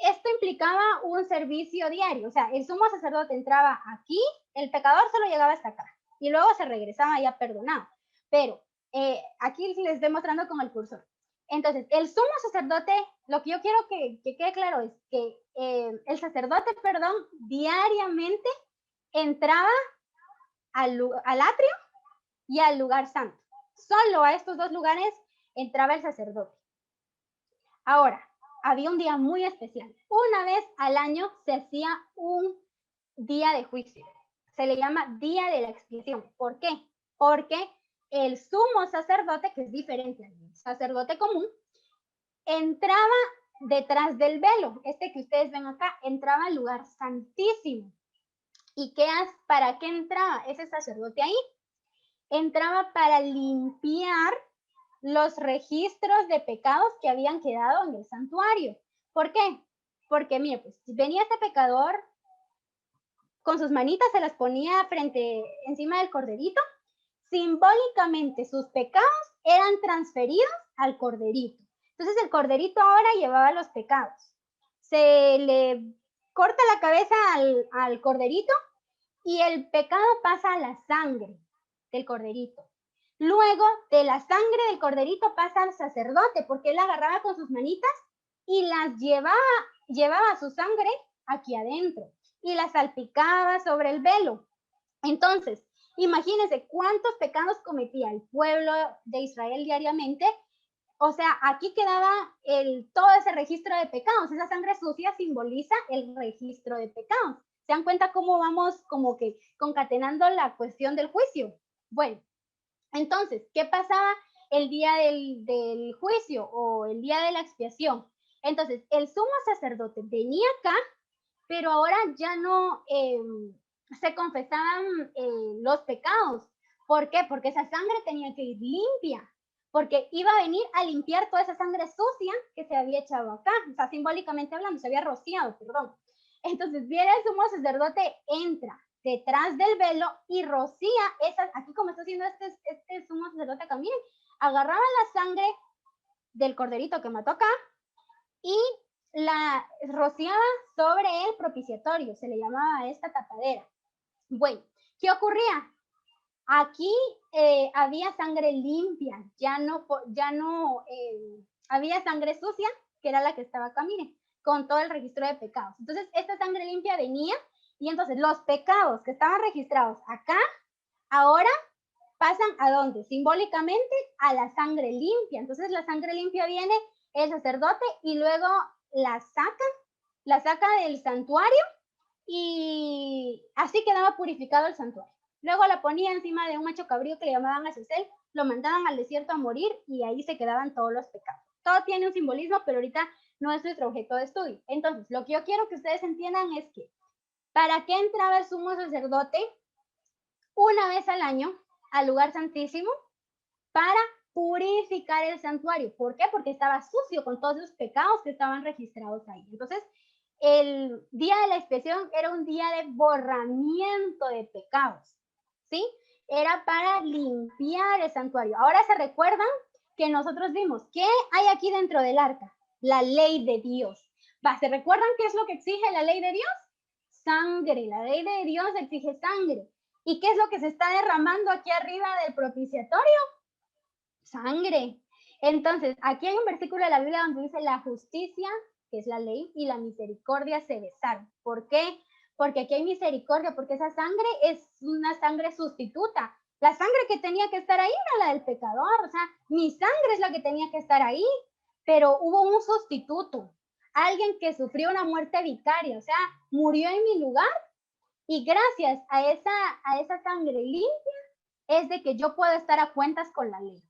Speaker 2: Esto implicaba un servicio diario, o sea, el sumo sacerdote entraba aquí, el pecador solo llegaba hasta acá, y luego se regresaba ya perdonado, pero aquí les estoy mostrando con el cursor. Entonces, el sumo sacerdote, lo que yo quiero que quede claro es que el sacerdote, diariamente entraba al atrio y al lugar santo. Solo a estos dos lugares entraba el sacerdote. Ahora, había un día muy especial. Una vez al año se hacía un día de juicio. Se le llama día de la expiación. ¿Por qué? Porque el sumo sacerdote, que es diferente al sacerdote común, entraba detrás del velo. Este que ustedes ven acá, entraba al lugar santísimo. ¿Y para qué entraba ese sacerdote ahí? Entraba para limpiar los registros de pecados que habían quedado en el santuario. ¿Por qué? Porque, mire, pues venía este pecador, con sus manitas se las ponía encima del corderito, simbólicamente sus pecados eran transferidos al corderito. Entonces el corderito ahora llevaba los pecados. Se le corta la cabeza al corderito y el pecado pasa a la sangre del corderito. Luego de la sangre del corderito pasa al sacerdote, porque él agarraba con sus manitas y las llevaba su sangre aquí adentro y la salpicaba sobre el velo. Entonces, imagínense cuántos pecados cometía el pueblo de Israel diariamente. O sea, aquí quedaba todo ese registro de pecados. Esa sangre sucia simboliza el registro de pecados. ¿Se dan cuenta cómo vamos como que concatenando la cuestión del juicio? Bueno, entonces, ¿qué pasaba el día del juicio o el día de la expiación? Entonces, el sumo sacerdote venía acá, pero ahora ya no se confesaban los pecados. ¿Por qué? Porque esa sangre tenía que ir limpia, porque iba a venir a limpiar toda esa sangre sucia que se había echado acá, o sea, simbólicamente hablando, se había rociado, perdón. Entonces viene el sumo sacerdote, entra detrás del velo y rocía esas, aquí como está haciendo este sumo sacerdote acá, miren, agarraba la sangre del corderito que mató acá y la rociaba sobre el propiciatorio, se le llamaba a esta tapadera. Bueno, ¿qué ocurría? Aquí había sangre limpia, ya no había sangre sucia, que era la que estaba acá, miren, con todo el registro de pecados. Entonces, esta sangre limpia venía y entonces los pecados que estaban registrados acá, ahora pasan ¿a dónde? Simbólicamente a la sangre limpia. Entonces, la sangre limpia viene el sacerdote y luego la saca del santuario y así quedaba purificado el santuario. Luego la ponía encima de un macho cabrío que le llamaban Azazel, lo mandaban al desierto a morir y ahí se quedaban todos los pecados. Todo tiene un simbolismo, pero ahorita no es nuestro objeto de estudio. Entonces, lo que yo quiero que ustedes entiendan es que, ¿para qué entraba el sumo sacerdote una vez al año al lugar santísimo? Para purificar el santuario. ¿Por qué? Porque estaba sucio con todos esos pecados que estaban registrados ahí. Entonces, el día de la expiación era un día de borramiento de pecados, ¿sí? Era para limpiar el santuario. Ahora se recuerdan que nosotros vimos, ¿qué hay aquí dentro del arca? La ley de Dios. ¿Se recuerdan qué es lo que exige la ley de Dios? Sangre. La ley de Dios exige sangre. ¿Y qué es lo que se está derramando aquí arriba del propiciatorio? Sangre. Entonces, aquí hay un versículo de la Biblia donde dice la justicia, que es la ley, y la misericordia se besaron. ¿Por qué? Porque aquí hay misericordia, porque esa sangre es una sangre sustituta. La sangre que tenía que estar ahí era la del pecador, o sea, mi sangre es la que tenía que estar ahí, pero hubo un sustituto, alguien que sufrió una muerte vicaria, o sea, murió en mi lugar y gracias a esa sangre limpia es de que yo puedo estar a cuentas con la ley.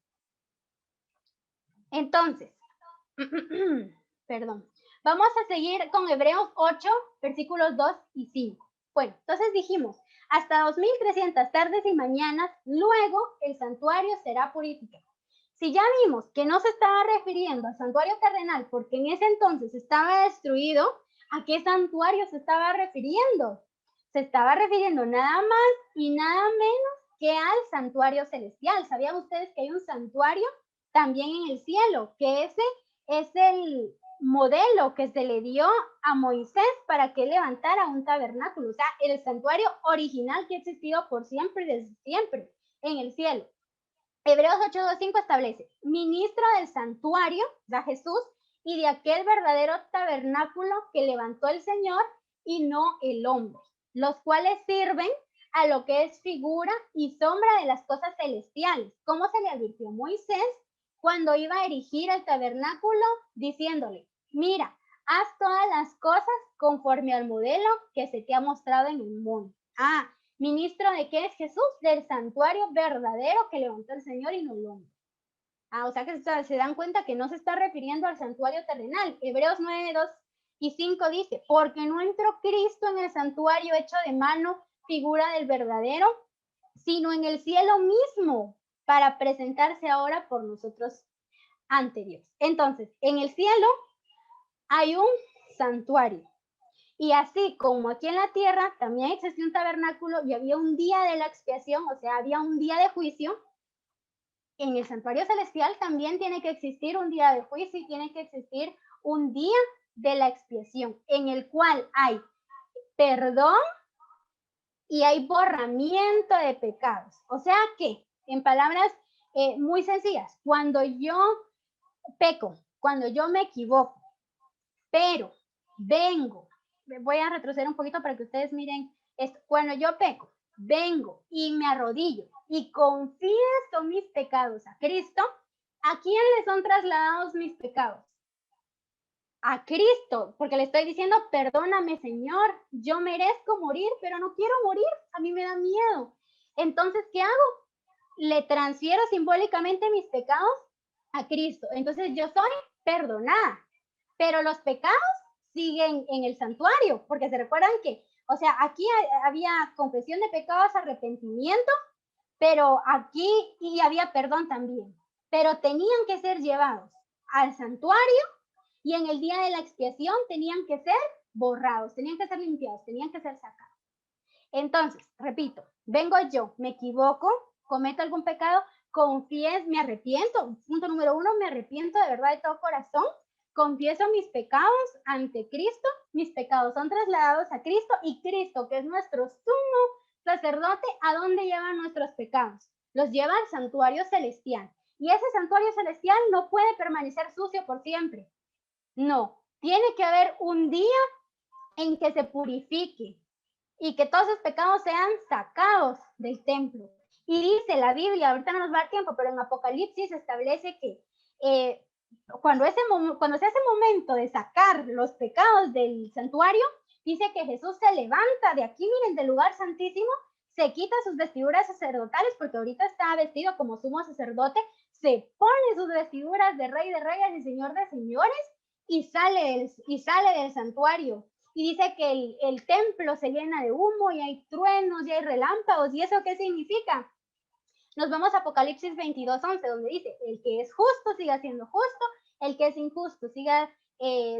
Speaker 2: Entonces, perdón, vamos a seguir con Hebreos 8, versículos 2 y 5. Bueno, entonces dijimos, hasta 2300 tardes y mañanas, luego el santuario será purificado. Si ya vimos que no se estaba refiriendo al santuario terrenal porque en ese entonces estaba destruido, ¿a qué santuario se estaba refiriendo? Se estaba refiriendo nada más y nada menos que al santuario celestial. ¿Sabían ustedes que hay un santuario también en el cielo? Que ese es el modelo que se le dio a Moisés para que levantara un tabernáculo, o sea, el santuario original que ha existido por siempre y desde siempre en el cielo. Hebreos 8:2-5 establece, ministro del santuario, da Jesús, y de aquel verdadero tabernáculo que levantó el Señor y no el hombre, los cuales sirven a lo que es figura y sombra de las cosas celestiales, como se le advirtió a Moisés cuando iba a erigir el tabernáculo, diciéndole, mira, haz todas las cosas conforme al modelo que se te ha mostrado en el monte. ¿Ministro de qué es Jesús? Del santuario verdadero que levantó el Señor y no el hombre. O sea que se dan cuenta que no se está refiriendo al santuario terrenal. Hebreos 9:2-5 dice, porque no entró Cristo en el santuario hecho de mano, figura del verdadero, sino en el cielo mismo, para presentarse ahora por nosotros ante Dios. Entonces, en el cielo hay un santuario. Y así como aquí en la tierra también existía un tabernáculo y había un día de la expiación, o sea, había un día de juicio, en el santuario celestial también tiene que existir un día de juicio y tiene que existir un día de la expiación, en el cual hay perdón y hay borramiento de pecados. O sea que, en palabras muy sencillas, cuando yo peco, cuando yo me equivoco, pero vengo, voy a retroceder un poquito para que ustedes miren esto, cuando yo peco, vengo y me arrodillo y confieso mis pecados a Cristo, ¿a quién le son trasladados mis pecados? A Cristo, porque le estoy diciendo, perdóname Señor, yo merezco morir, pero no quiero morir, a mí me da miedo. Entonces, ¿qué hago? le transfiero simbólicamente mis pecados a Cristo. Entonces yo soy perdonada, pero los pecados siguen en el santuario, porque se recuerdan que, o sea, aquí había confesión de pecados, arrepentimiento, pero aquí y había perdón también, pero tenían que ser llevados al santuario y en el día de la expiación tenían que ser borrados, tenían que ser limpiados, tenían que ser sacados. Entonces, repito, vengo yo, me equivoco, cometo algún pecado, confieso, me arrepiento. Punto número 1, me arrepiento de verdad de todo corazón, confieso mis pecados ante Cristo, mis pecados son trasladados a Cristo y Cristo, que es nuestro sumo sacerdote, ¿a dónde llevan nuestros pecados? Los lleva al santuario celestial. Y ese santuario celestial no puede permanecer sucio por siempre. No, tiene que haber un día en que se purifique y que todos esos pecados sean sacados del templo. Y dice la Biblia, ahorita no nos va a dar tiempo, pero en Apocalipsis establece que cuando se hace momento de sacar los pecados del santuario, dice que Jesús se levanta de aquí, miren, del lugar santísimo, se quita sus vestiduras sacerdotales, porque ahorita está vestido como sumo sacerdote, se pone sus vestiduras de rey de reyes y señor de señores, y sale del santuario. Y dice que el templo se llena de humo y hay truenos y hay relámpagos. ¿Y eso qué significa? Nos vamos a Apocalipsis 22:11, donde dice, el que es justo siga siendo justo, el que es injusto siga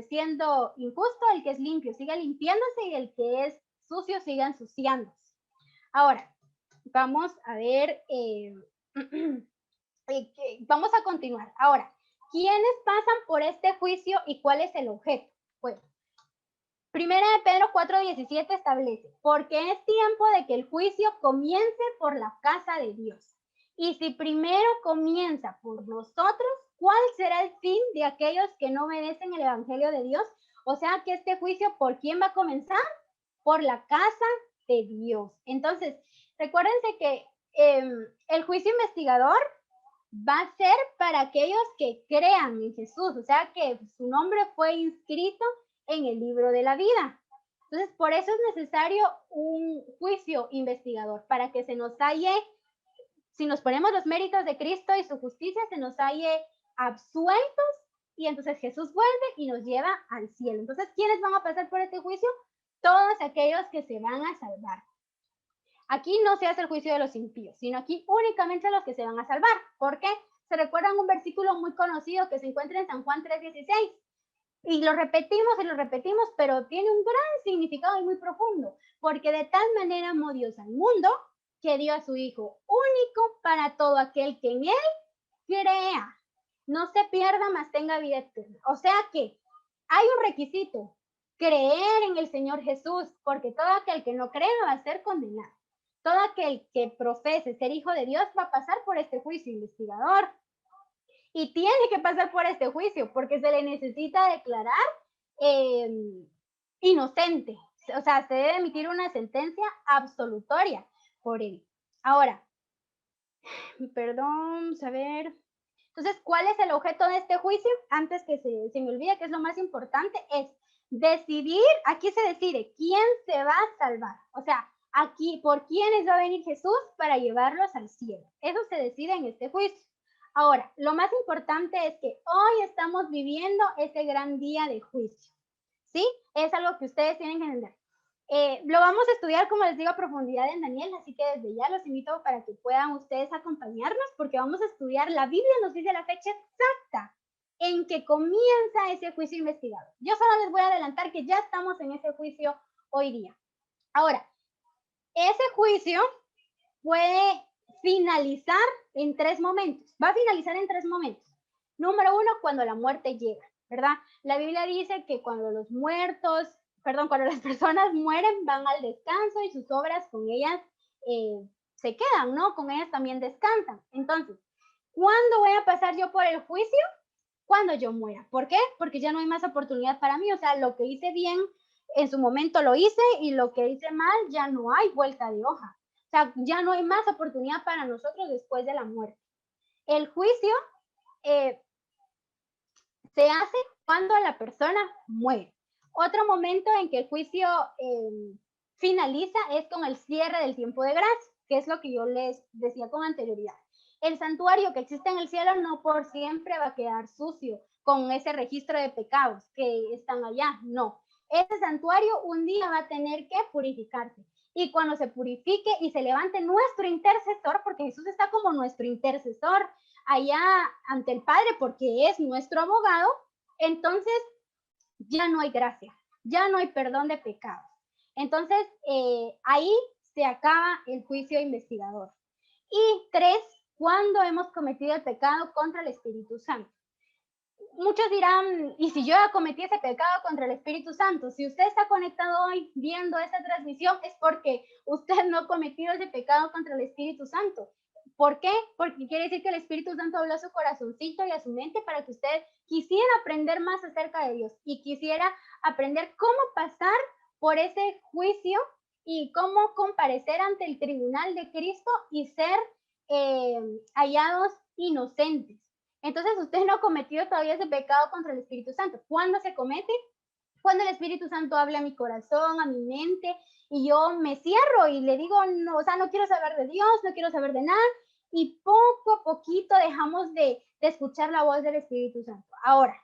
Speaker 2: siendo injusto, el que es limpio siga limpiándose y el que es sucio siga ensuciándose. Ahora, vamos a ver, vamos a continuar. Ahora, ¿quiénes pasan por este juicio y cuál es el objeto? Bueno, Primera de Pedro 4:17 establece, porque es tiempo de que el juicio comience por la casa de Dios. Y si primero comienza por nosotros, ¿cuál será el fin de aquellos que no obedecen el evangelio de Dios? O sea que este juicio, ¿por quién va a comenzar? Por la casa de Dios. Entonces, recuérdense que el juicio investigador va a ser para aquellos que crean en Jesús, o sea que su nombre fue inscrito en el libro de la vida. Entonces, por eso es necesario un juicio investigador, para que se nos halle, si nos ponemos los méritos de Cristo y su justicia, se nos halle absueltos y entonces Jesús vuelve y nos lleva al cielo. Entonces, ¿quiénes van a pasar por este juicio? Todos aquellos que se van a salvar. Aquí no se hace el juicio de los impíos, sino aquí únicamente los que se van a salvar. ¿Por qué? Se recuerdan un versículo muy conocido que se encuentra en San Juan 3:16. Y lo repetimos, pero tiene un gran significado y muy profundo, porque de tal manera amó Dios al mundo que dio a su Hijo único para todo aquel que en él crea. No se pierda, mas tenga vida eterna. O sea que hay un requisito, creer en el Señor Jesús, porque todo aquel que no cree va a ser condenado. Todo aquel que profese ser hijo de Dios va a pasar por este juicio investigador. Y tiene que pasar por este juicio porque se le necesita declarar inocente. O sea, se debe emitir una sentencia absolutoria por él. Ahora, perdón, a ver. Entonces, ¿cuál es el objeto de este juicio? Antes que se me olvide, que es lo más importante, es decidir, aquí se decide quién se va a salvar. O sea, aquí, por quiénes va a venir Jesús para llevarlos al cielo. Eso se decide en este juicio. Ahora, lo más importante es que hoy estamos viviendo ese gran día de juicio. ¿Sí? Es algo que ustedes tienen que entender. Lo vamos a estudiar, como les digo, a profundidad en Daniel, así que desde ya los invito para que puedan ustedes acompañarnos, porque vamos a estudiar, la Biblia nos dice la fecha exacta en que comienza ese juicio investigador. Yo solo les voy a adelantar que ya estamos en ese juicio hoy día. Ahora, ese juicio puede finalizar en 3 momentos. Va a finalizar en 3 momentos. Número 1, cuando la muerte llega, ¿verdad? La Biblia dice que cuando cuando las personas mueren, van al descanso y sus obras con ellas se quedan, ¿no? Con ellas también descansan. Entonces, ¿cuándo voy a pasar yo por el juicio? Cuando yo muera. ¿Por qué? Porque ya no hay más oportunidad para mí. O sea, lo que hice bien en su momento lo hice y lo que hice mal ya no hay vuelta de hoja. O sea, ya no hay más oportunidad para nosotros después de la muerte. El juicio se hace cuando la persona muere. Otro momento en que el juicio finaliza es con el cierre del tiempo de gracia, que es lo que yo les decía con anterioridad. El santuario que existe en el cielo no por siempre va a quedar sucio con ese registro de pecados que están allá, no. Ese santuario un día va a tener que purificarse. Y cuando se purifique y se levante nuestro intercesor, porque Jesús está como nuestro intercesor allá ante el Padre, porque es nuestro abogado, entonces ya no hay gracia, ya no hay perdón de pecados. Entonces, ahí se acaba el juicio investigador. Y 3, cuando hemos cometido el pecado contra el Espíritu Santo. Muchos dirán, ¿y si yo ya cometí ese pecado contra el Espíritu Santo? Si usted está conectado hoy viendo esta transmisión, es porque usted no ha cometido ese pecado contra el Espíritu Santo. ¿Por qué? Porque quiere decir que el Espíritu Santo habló a su corazoncito y a su mente para que usted quisiera aprender más acerca de Dios y quisiera aprender cómo pasar por ese juicio y cómo comparecer ante el tribunal de Cristo y ser hallados inocentes. Entonces usted no ha cometido todavía ese pecado contra el Espíritu Santo. ¿Cuándo se comete? Cuando el Espíritu Santo habla a mi corazón, a mi mente, y yo me cierro y le digo, no, o sea, no quiero saber de Dios, no quiero saber de nada, y poco a poquito dejamos de escuchar la voz del Espíritu Santo. Ahora,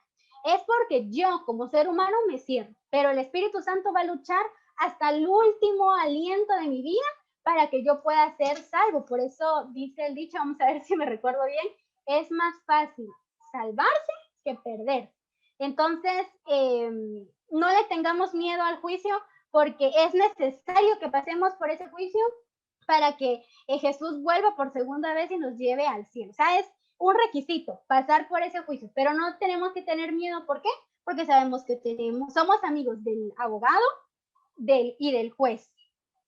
Speaker 2: es porque yo como ser humano me cierro, pero el Espíritu Santo va a luchar hasta el último aliento de mi vida para que yo pueda ser salvo. Por eso dice el dicho, vamos a ver si me recuerdo bien, es más fácil salvarse que perder. Entonces, no le tengamos miedo al juicio porque es necesario que pasemos por ese juicio para que Jesús vuelva por segunda vez y nos lleve al cielo. O sea, es un requisito pasar por ese juicio, pero no tenemos que tener miedo. ¿Por qué? Porque sabemos que somos amigos del abogado y del juez.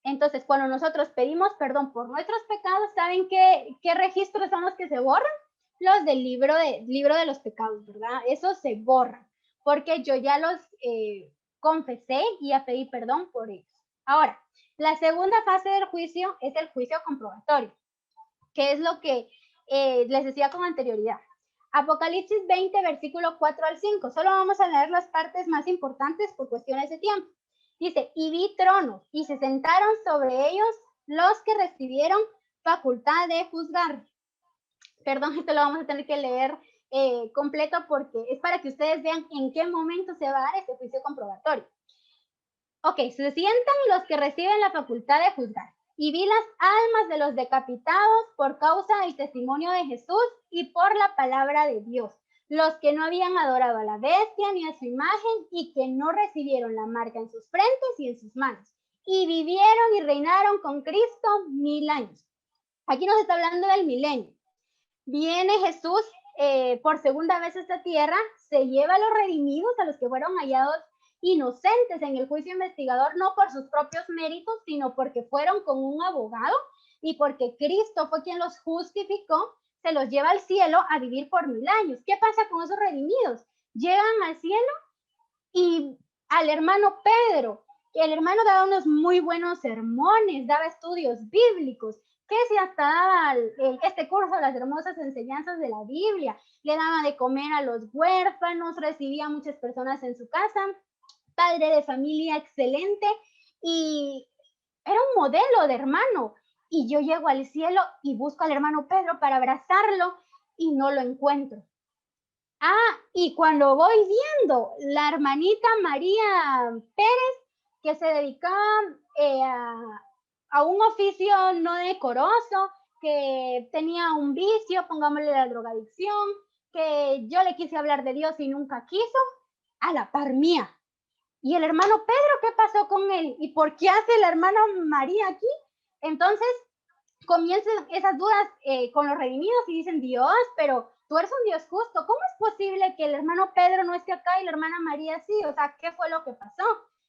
Speaker 2: Entonces, cuando nosotros pedimos perdón por nuestros pecados, ¿saben qué registros son los que se borran? Los del libro de los pecados, ¿verdad? Esos se borran, porque yo ya los confesé y ya pedí perdón por ellos. Ahora, la segunda fase del juicio es el juicio comprobatorio, que es lo que les decía con anterioridad. Apocalipsis 20, versículo 4 al 5. Solo vamos a leer las partes más importantes por cuestiones de tiempo. Dice, y vi tronos, y se sentaron sobre ellos los que recibieron facultad de juzgar. Perdón, esto lo vamos a tener que leer completo porque es para que ustedes vean en qué momento se va a dar este juicio comprobatorio. Ok, se sientan los que reciben la facultad de juzgar. Y vi las almas de los decapitados por causa del testimonio de Jesús y por la palabra de Dios, los que no habían adorado a la bestia ni a su imagen y que no recibieron la marca en sus frentes y en sus manos. Y vivieron y reinaron con Cristo 1000 años. Aquí nos está hablando del milenio. Viene Jesús por segunda vez a esta tierra, se lleva a los redimidos, a los que fueron hallados inocentes en el juicio investigador, no por sus propios méritos, sino porque fueron con un abogado y porque Cristo fue quien los justificó, se los lleva al cielo a vivir por 1000 años. ¿Qué pasa con esos redimidos? Llegan al cielo y al hermano Pedro, que el hermano daba unos muy buenos sermones, daba estudios bíblicos, que si hasta daba este curso de las hermosas enseñanzas de la Biblia, le daba de comer a los huérfanos, recibía a muchas personas en su casa, padre de familia excelente y era un modelo de hermano. Y yo llego al cielo y busco al hermano Pedro para abrazarlo y no lo encuentro. Y cuando voy viendo la hermanita María Pérez, que se dedicaba a un oficio no decoroso, que tenía un vicio, pongámosle la drogadicción, que yo le quise hablar de Dios y nunca quiso, a la par mía. ¿Y el hermano Pedro qué pasó con él? ¿Y por qué hace la hermana María aquí? Entonces comienzan esas dudas con los redimidos y dicen, Dios, pero tú eres un Dios justo. ¿Cómo es posible que el hermano Pedro no esté acá y la hermana María sí? O sea, ¿qué fue lo que pasó?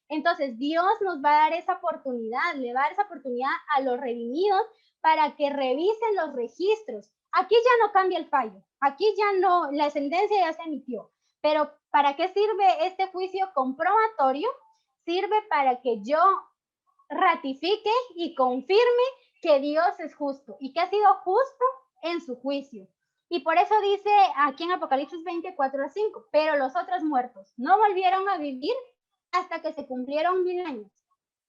Speaker 2: Entonces Dios nos va a dar esa oportunidad, le va a dar esa oportunidad a los redimidos para que revisen los registros. Aquí ya no cambia el fallo, aquí ya no, la sentencia ya se emitió. Pero ¿para qué sirve este juicio comprobatorio? Sirve para que yo ratifique y confirme que Dios es justo y que ha sido justo en su juicio. Y por eso dice aquí en Apocalipsis 24 a 5, pero los otros muertos no volvieron a vivir hasta que se cumplieron 1000 años.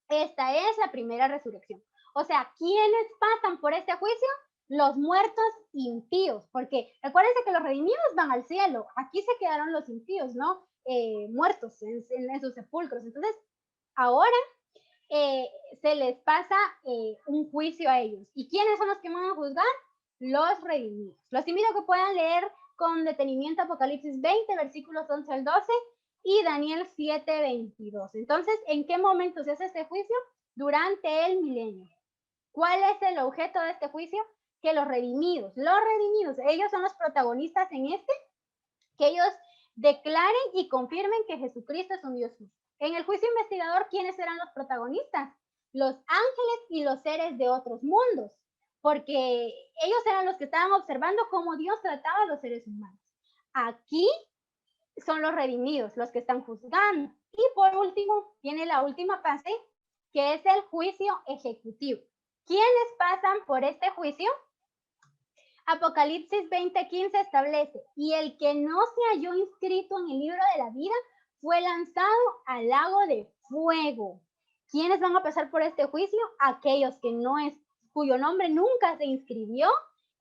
Speaker 2: Esta es la primera resurrección. O sea, ¿quiénes pasan por este juicio? los muertos impíos, porque recuérdense que los redimidos van al cielo, aquí se quedaron los impíos, ¿no? Muertos en sus sepulcros. Entonces, ahora se les pasa un juicio a ellos. ¿Y quiénes son los que van a juzgar? Los redimidos. Los invito a que puedan leer con detenimiento Apocalipsis 20, versículos 11 al 12 y Daniel 7, 22. Entonces, ¿en qué momento se hace este juicio? Durante el milenio. ¿Cuál es el objeto de este juicio? Que los redimidos, ellos son los protagonistas en este, que ellos declaren y confirmen que Jesucristo es un Dios justo. En el juicio investigador, ¿quiénes eran los protagonistas? Los ángeles y los seres de otros mundos, porque ellos eran los que estaban observando cómo Dios trataba a los seres humanos. Aquí son los redimidos, los que están juzgando. Y por último, viene la última fase, que es el juicio ejecutivo. ¿Quiénes pasan por este juicio? Apocalipsis 20:15 establece, y el que no se halló inscrito en el libro de la vida fue lanzado al lago de fuego. ¿Quiénes van a pasar por este juicio? Aquellos que cuyo nombre nunca se inscribió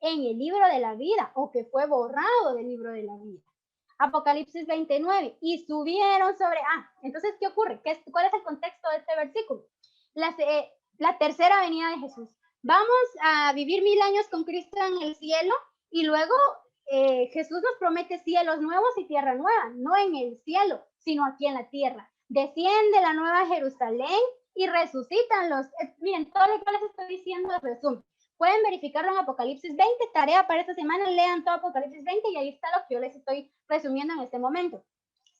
Speaker 2: en el libro de la vida o que fue borrado del libro de la vida. Apocalipsis 29, y subieron sobre... entonces, ¿qué ocurre? ¿Cuál es el contexto de este versículo? La tercera venida de Jesús. Vamos a vivir 1000 años con Cristo en el cielo y luego Jesús nos promete cielos nuevos y tierra nueva, no en el cielo, sino aquí en la tierra. Desciende la nueva Jerusalén y resucitan los... miren, todo lo que les estoy diciendo es resumen. Pueden verificarlo en Apocalipsis 20, tarea para esta semana, lean todo Apocalipsis 20 y ahí está lo que yo les estoy resumiendo en este momento.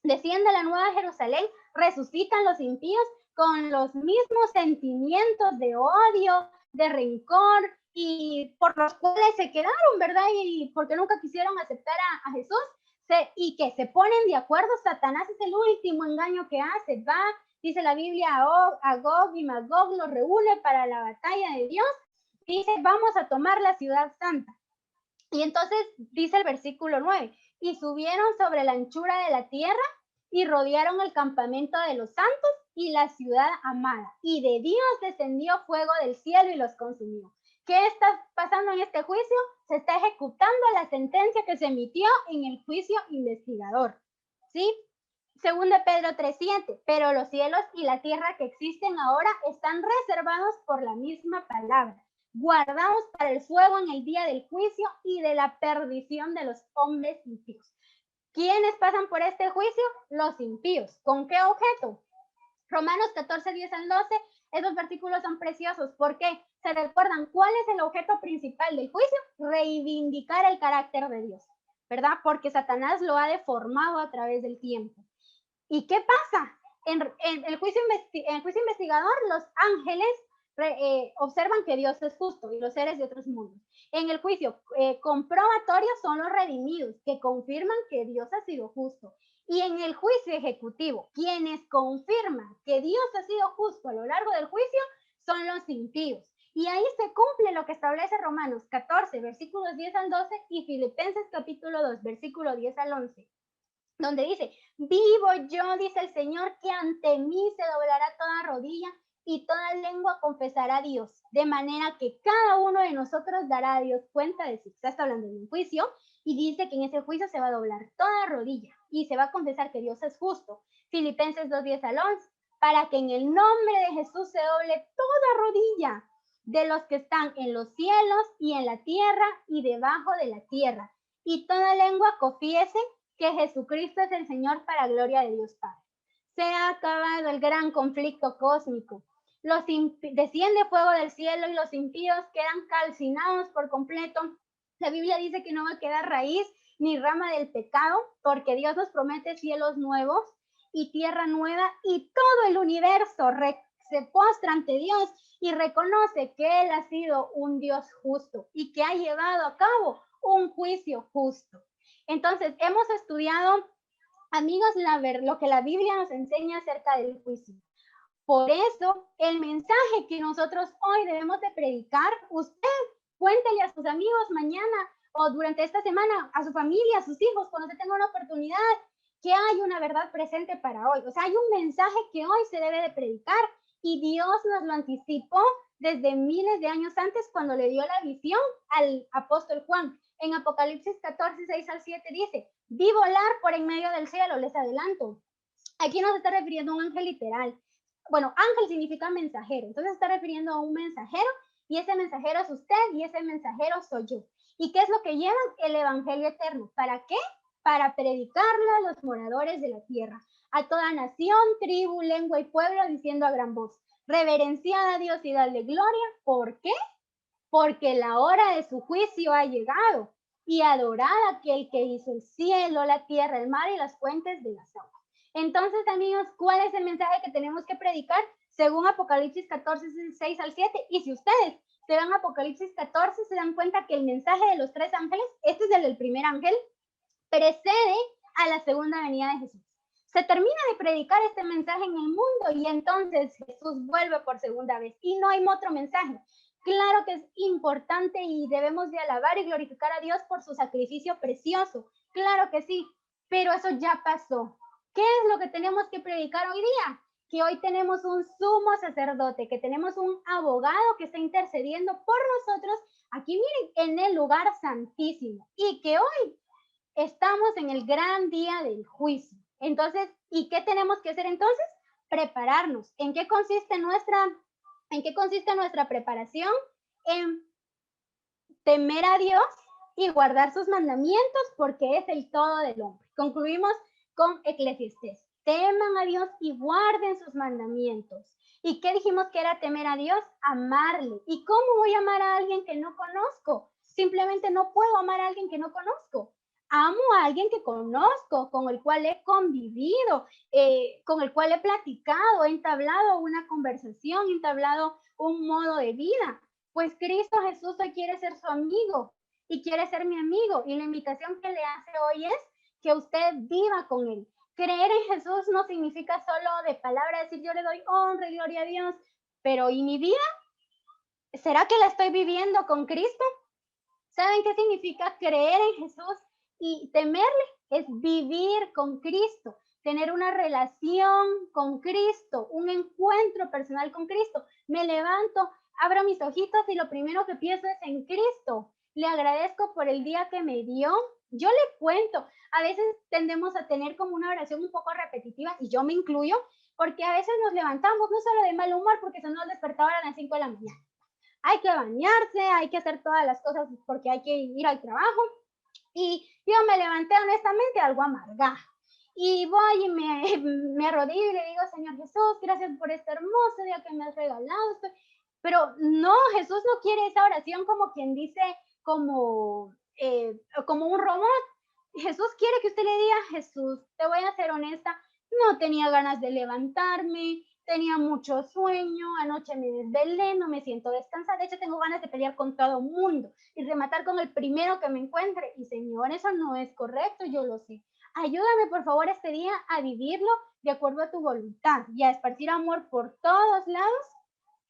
Speaker 2: Desciende la nueva Jerusalén, resucitan los impíos con los mismos sentimientos de odio, de rencor y por los cuales se quedaron, ¿verdad? Y porque nunca quisieron aceptar a Jesús y que se ponen de acuerdo. Satanás es el último engaño que hace, va, dice la Biblia, a Gog y Magog los reúne para la batalla de Dios. Dice, vamos a tomar la ciudad santa. Y entonces dice el versículo 9, y subieron sobre la anchura de la tierra y rodearon el campamento de los santos y la ciudad amada. Y de Dios descendió fuego del cielo y los consumió. ¿Qué está pasando en este juicio? Se está ejecutando la sentencia que se emitió en el juicio investigador. ¿Sí? Según de Pedro 3:7, pero los cielos y la tierra que existen ahora están reservados por la misma palabra, guardados para el fuego en el día del juicio y de la perdición de los hombres impíos. ¿Quiénes pasan por este juicio? Los impíos. ¿Con qué objeto? Romanos 14, 10 al 12, esos versículos son preciosos porque se recuerdan cuál es el objeto principal del juicio, reivindicar el carácter de Dios, ¿verdad? Porque Satanás lo ha deformado a través del tiempo. ¿Y qué pasa? En el juicio investigador, los ángeles observan que Dios es justo y los seres de otros mundos. En el juicio comprobatorio son los redimidos que confirman que Dios ha sido justo. Y en el juicio ejecutivo, quienes confirman que Dios ha sido justo a lo largo del juicio son los impíos. Y ahí se cumple lo que establece Romanos 14, versículos 10 al 12 y Filipenses capítulo 2, versículo 10 al 11. Donde dice, vivo yo, dice el Señor, que ante mí se doblará toda rodilla y toda lengua confesará a Dios, de manera que cada uno de nosotros dará a Dios cuenta de si está hablando de un juicio, y dice que en ese juicio se va a doblar toda rodilla y se va a confesar que Dios es justo. Filipenses 2, 10 al 11, para que en el nombre de Jesús se doble toda rodilla de los que están en los cielos y en la tierra y debajo de la tierra, y toda lengua confiese que Jesucristo es el Señor para gloria de Dios Padre. Se ha acabado el gran conflicto cósmico. Desciende fuego del cielo y los impíos quedan calcinados por completo. La Biblia dice que no va a quedar raíz ni rama del pecado, porque Dios nos promete cielos nuevos y tierra nueva, y todo el universo se postra ante Dios y reconoce que Él ha sido un Dios justo y que ha llevado a cabo un juicio justo. Entonces, hemos estudiado, amigos, lo que la Biblia nos enseña acerca del juicio. Por eso, el mensaje que nosotros hoy debemos de predicar, usted cuéntele a sus amigos mañana o durante esta semana, a su familia, a sus hijos, cuando se tenga una oportunidad, que hay una verdad presente para hoy. O sea, hay un mensaje que hoy se debe de predicar y Dios nos lo anticipó desde miles de años antes cuando le dio la visión al apóstol Juan. En Apocalipsis 14, 6 al 7 dice, vi volar por en medio del cielo, les adelanto. Aquí no se está refiriendo a un ángel literal. Bueno, ángel significa mensajero, entonces se está refiriendo a un mensajero y ese mensajero es usted y ese mensajero soy yo. ¿Y qué es lo que llevan? El evangelio eterno. ¿Para qué? Para predicarlo a los moradores de la tierra, a toda nación, tribu, lengua y pueblo, diciendo a gran voz, reverenciad a Dios y dadle gloria. ¿Por qué? Porque la hora de su juicio ha llegado y adorad a aquel que hizo el cielo, la tierra, el mar y las fuentes de las aguas. Entonces, amigos, ¿cuál es el mensaje que tenemos que predicar? Según Apocalipsis 14, 6 al 7. Y si ustedes se van a Apocalipsis 14, se dan cuenta que el mensaje de los 3 ángeles, este es el del primer ángel, precede a la segunda venida de Jesús. Se termina de predicar este mensaje en el mundo y entonces Jesús vuelve por segunda vez y no hay otro mensaje. Claro que es importante y debemos de alabar y glorificar a Dios por su sacrificio precioso. Claro que sí, pero eso ya pasó. ¿Qué es lo que tenemos que predicar hoy día? Que hoy tenemos un sumo sacerdote, que tenemos un abogado que está intercediendo por nosotros aquí, miren, en el lugar santísimo y que hoy estamos en el gran día del juicio. Entonces, ¿y qué tenemos que hacer entonces? Prepararnos. ¿En qué consiste nuestra preparación? En temer a Dios y guardar sus mandamientos porque es el todo del hombre. Concluimos con Eclesiastés. Teman a Dios y guarden sus mandamientos. ¿Y qué dijimos que era temer a Dios? Amarle. ¿Y cómo voy a amar a alguien que no conozco? Simplemente no puedo amar a alguien que no conozco. Amo a alguien que conozco, con el cual he convivido, con el cual he platicado, he entablado una conversación, he entablado un modo de vida. Pues Cristo Jesús hoy quiere ser su amigo y quiere ser mi amigo. Y la invitación que le hace hoy es que usted viva con él. Creer en Jesús no significa solo de palabra decir yo le doy honra y gloria a Dios, pero ¿y mi vida? ¿Será que la estoy viviendo con Cristo? ¿Saben qué significa creer en Jesús y temerle? Es vivir con Cristo, tener una relación con Cristo, un encuentro personal con Cristo. Me levanto, abro mis ojitos y lo primero que pienso es en Cristo. Le agradezco por el día que me dio. Yo le cuento, a veces tendemos a tener como una oración un poco repetitiva y yo me incluyo porque a veces nos levantamos no solo de mal humor porque son los despertadores a las 5 de la mañana. Hay que bañarse, hay que hacer todas las cosas porque hay que ir al trabajo. Y yo me levanté honestamente algo amargada. Y voy y me arrodillo y le digo, Señor Jesús, gracias por este hermoso día que me has regalado. Pero no, Jesús no quiere esa oración como quien dice, como un robot. Jesús quiere que usted le diga, Jesús, te voy a ser honesta, no tenía ganas de levantarme, tenía mucho sueño, anoche me desvelé, no me siento descansada, de hecho tengo ganas de pelear con todo el mundo y rematar con el primero que me encuentre. Y Señor, eso no es correcto, yo lo sé. Ayúdame por favor este día a vivirlo de acuerdo a tu voluntad y a esparcir amor por todos lados.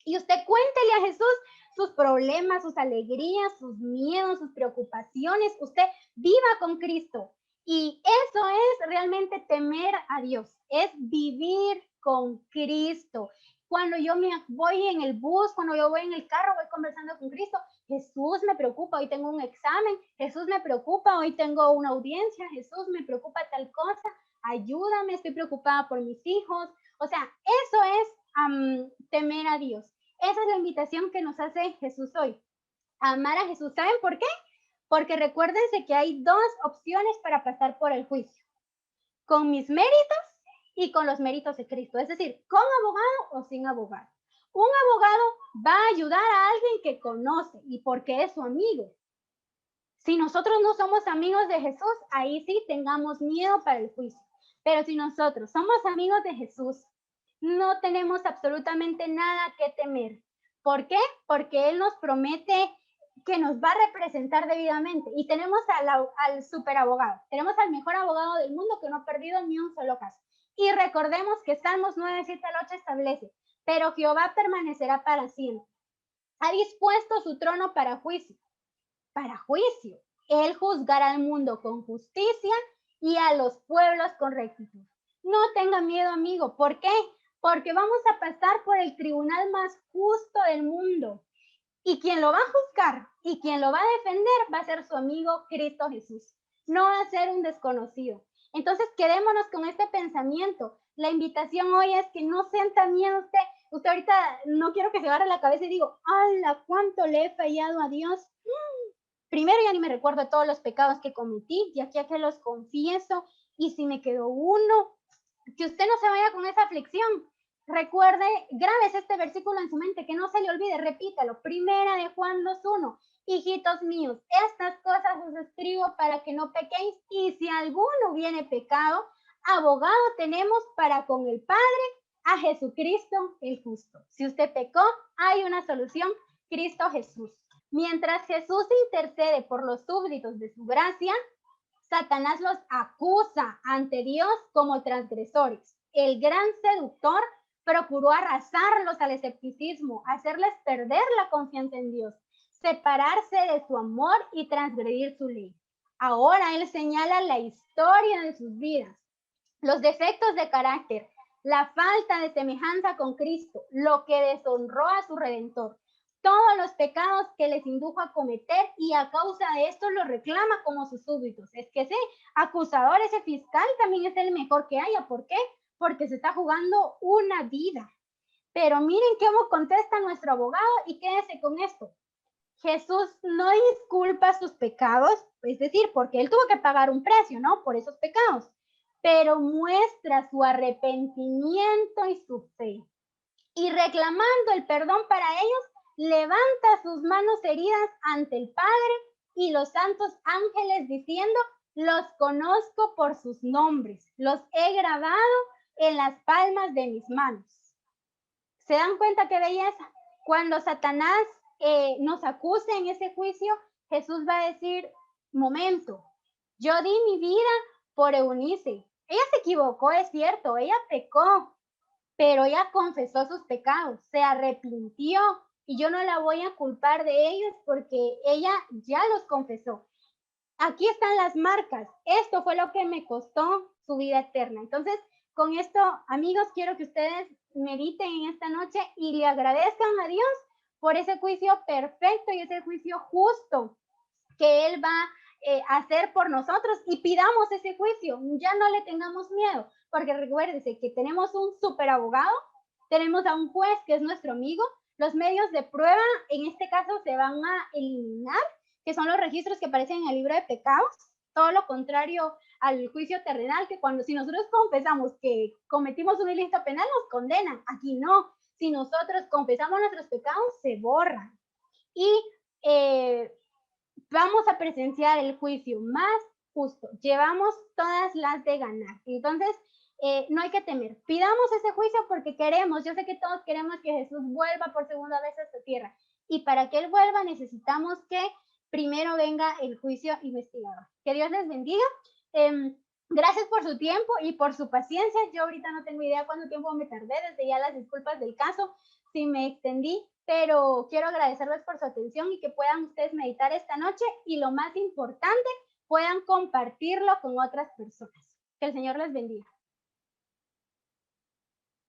Speaker 2: Y usted cuéntele a Jesús sus problemas, sus alegrías, sus miedos, sus preocupaciones. Usted viva con Cristo. Y eso es realmente temer a Dios, es vivir con Cristo. Cuando yo me voy en el bus, cuando yo voy en el carro, voy conversando con Cristo. Jesús, me preocupa, hoy tengo un examen. Jesús, me preocupa, hoy tengo una audiencia. Jesús, me preocupa tal cosa. Ayúdame, estoy preocupada por mis hijos. O sea, eso es temer a Dios. Esa es la invitación que nos hace Jesús hoy. Amar a Jesús. ¿Saben por qué? Porque recuérdense que hay dos opciones para pasar por el juicio. Con mis méritos y con los méritos de Cristo. Es decir, con abogado o sin abogado. Un abogado va a ayudar a alguien que conoce y porque es su amigo. Si nosotros no somos amigos de Jesús, ahí sí tengamos miedo para el juicio. Pero si nosotros somos amigos de Jesús, no tenemos absolutamente nada que temer. ¿Por qué? Porque Él nos promete que nos va a representar debidamente. Y tenemos al superabogado, tenemos al mejor abogado del mundo que no ha perdido ni un solo caso. Y recordemos que Salmos 9, 7 al 8 establece, pero Jehová permanecerá para siempre. Ha dispuesto su trono para juicio. Para juicio. Él juzgará al mundo con justicia y a los pueblos con rectitud. No tenga miedo, amigo. ¿Por qué? porque vamos a pasar por el tribunal más justo del mundo. Y quien lo va a juzgar y quien lo va a defender va a ser su amigo Cristo Jesús. No va a ser un desconocido. Entonces, quedémonos con este pensamiento. La invitación hoy es que no sienta miedo usted. Usted ahorita no quiero que se agarre la cabeza y digo, ¡hala! ¿Cuánto le he fallado a Dios? Primero ya ni me recuerdo de todos los pecados que cometí, y aquí a que los confieso, y si me quedó uno, que usted no se vaya con esa aflicción. Recuerde, grabes este versículo en su mente, que no se le olvide, repítalo. Primera de Juan 2:1. Hijitos míos, estas cosas os escribo para que no pequéis, y si alguno viene pecado, abogado tenemos para con el Padre, a Jesucristo el justo. Si usted pecó, hay una solución, Cristo Jesús. Mientras Jesús intercede por los súbditos de su gracia, Satanás los acusa ante Dios como transgresores. El gran seductor procuró arrasarlos al escepticismo, hacerles perder la confianza en Dios, separarse de su amor y transgredir su ley. Ahora él señala la historia de sus vidas, los defectos de carácter, la falta de semejanza con Cristo, lo que deshonró a su Redentor, todos los pecados que les indujo a cometer, y a causa de esto los reclama como sus súbditos. Es que ese acusador, ese fiscal también es el mejor que haya. ¿Por qué? Porque se está jugando una vida. Pero miren cómo contesta nuestro abogado, y quédese con esto. Jesús no disculpa sus pecados, es decir, porque él tuvo que pagar un precio, ¿no? Por esos pecados, pero muestra su arrepentimiento y su fe. Y reclamando el perdón para ellos, levanta sus manos heridas ante el Padre y los santos ángeles diciendo, los conozco por sus nombres, los he grabado en las palmas de mis manos. ¿Se dan cuenta qué belleza? Cuando Satanás nos acuse en ese juicio, Jesús va a decir, momento, yo di mi vida por Eunice. Ella se equivocó, es cierto, ella pecó, pero ella confesó sus pecados, se arrepintió, y yo no la voy a culpar de ellos porque ella ya los confesó. Aquí están las marcas. Esto fue lo que me costó su vida eterna. Entonces, con esto, amigos, quiero que ustedes mediten en esta noche y le agradezcan a Dios por ese juicio perfecto y ese juicio justo que Él va a hacer por nosotros, y pidamos ese juicio. Ya no le tengamos miedo, porque recuérdese que tenemos un super abogado, tenemos a un juez que es nuestro amigo. Los medios de prueba en este caso se van a eliminar, que son los registros que aparecen en el libro de pecados, todo lo contrario al juicio terrenal, que si nosotros confesamos que cometimos un ilícito penal, nos condenan. Aquí no, si nosotros confesamos nuestros pecados, se borran. Y vamos a presenciar el juicio más justo. Llevamos todas las de ganar. Entonces, no hay que temer. Pidamos ese juicio porque queremos, yo sé que todos queremos que Jesús vuelva por segunda vez a esta tierra. Y para que Él vuelva necesitamos que primero venga el juicio investigador. Que Dios les bendiga. Gracias por su tiempo y por su paciencia. Yo ahorita no tengo idea cuánto tiempo me tardé, desde ya las disculpas del caso si me extendí, pero quiero agradecerles por su atención y que puedan ustedes meditar esta noche, y lo más importante, puedan compartirlo con otras personas. Que el Señor les bendiga.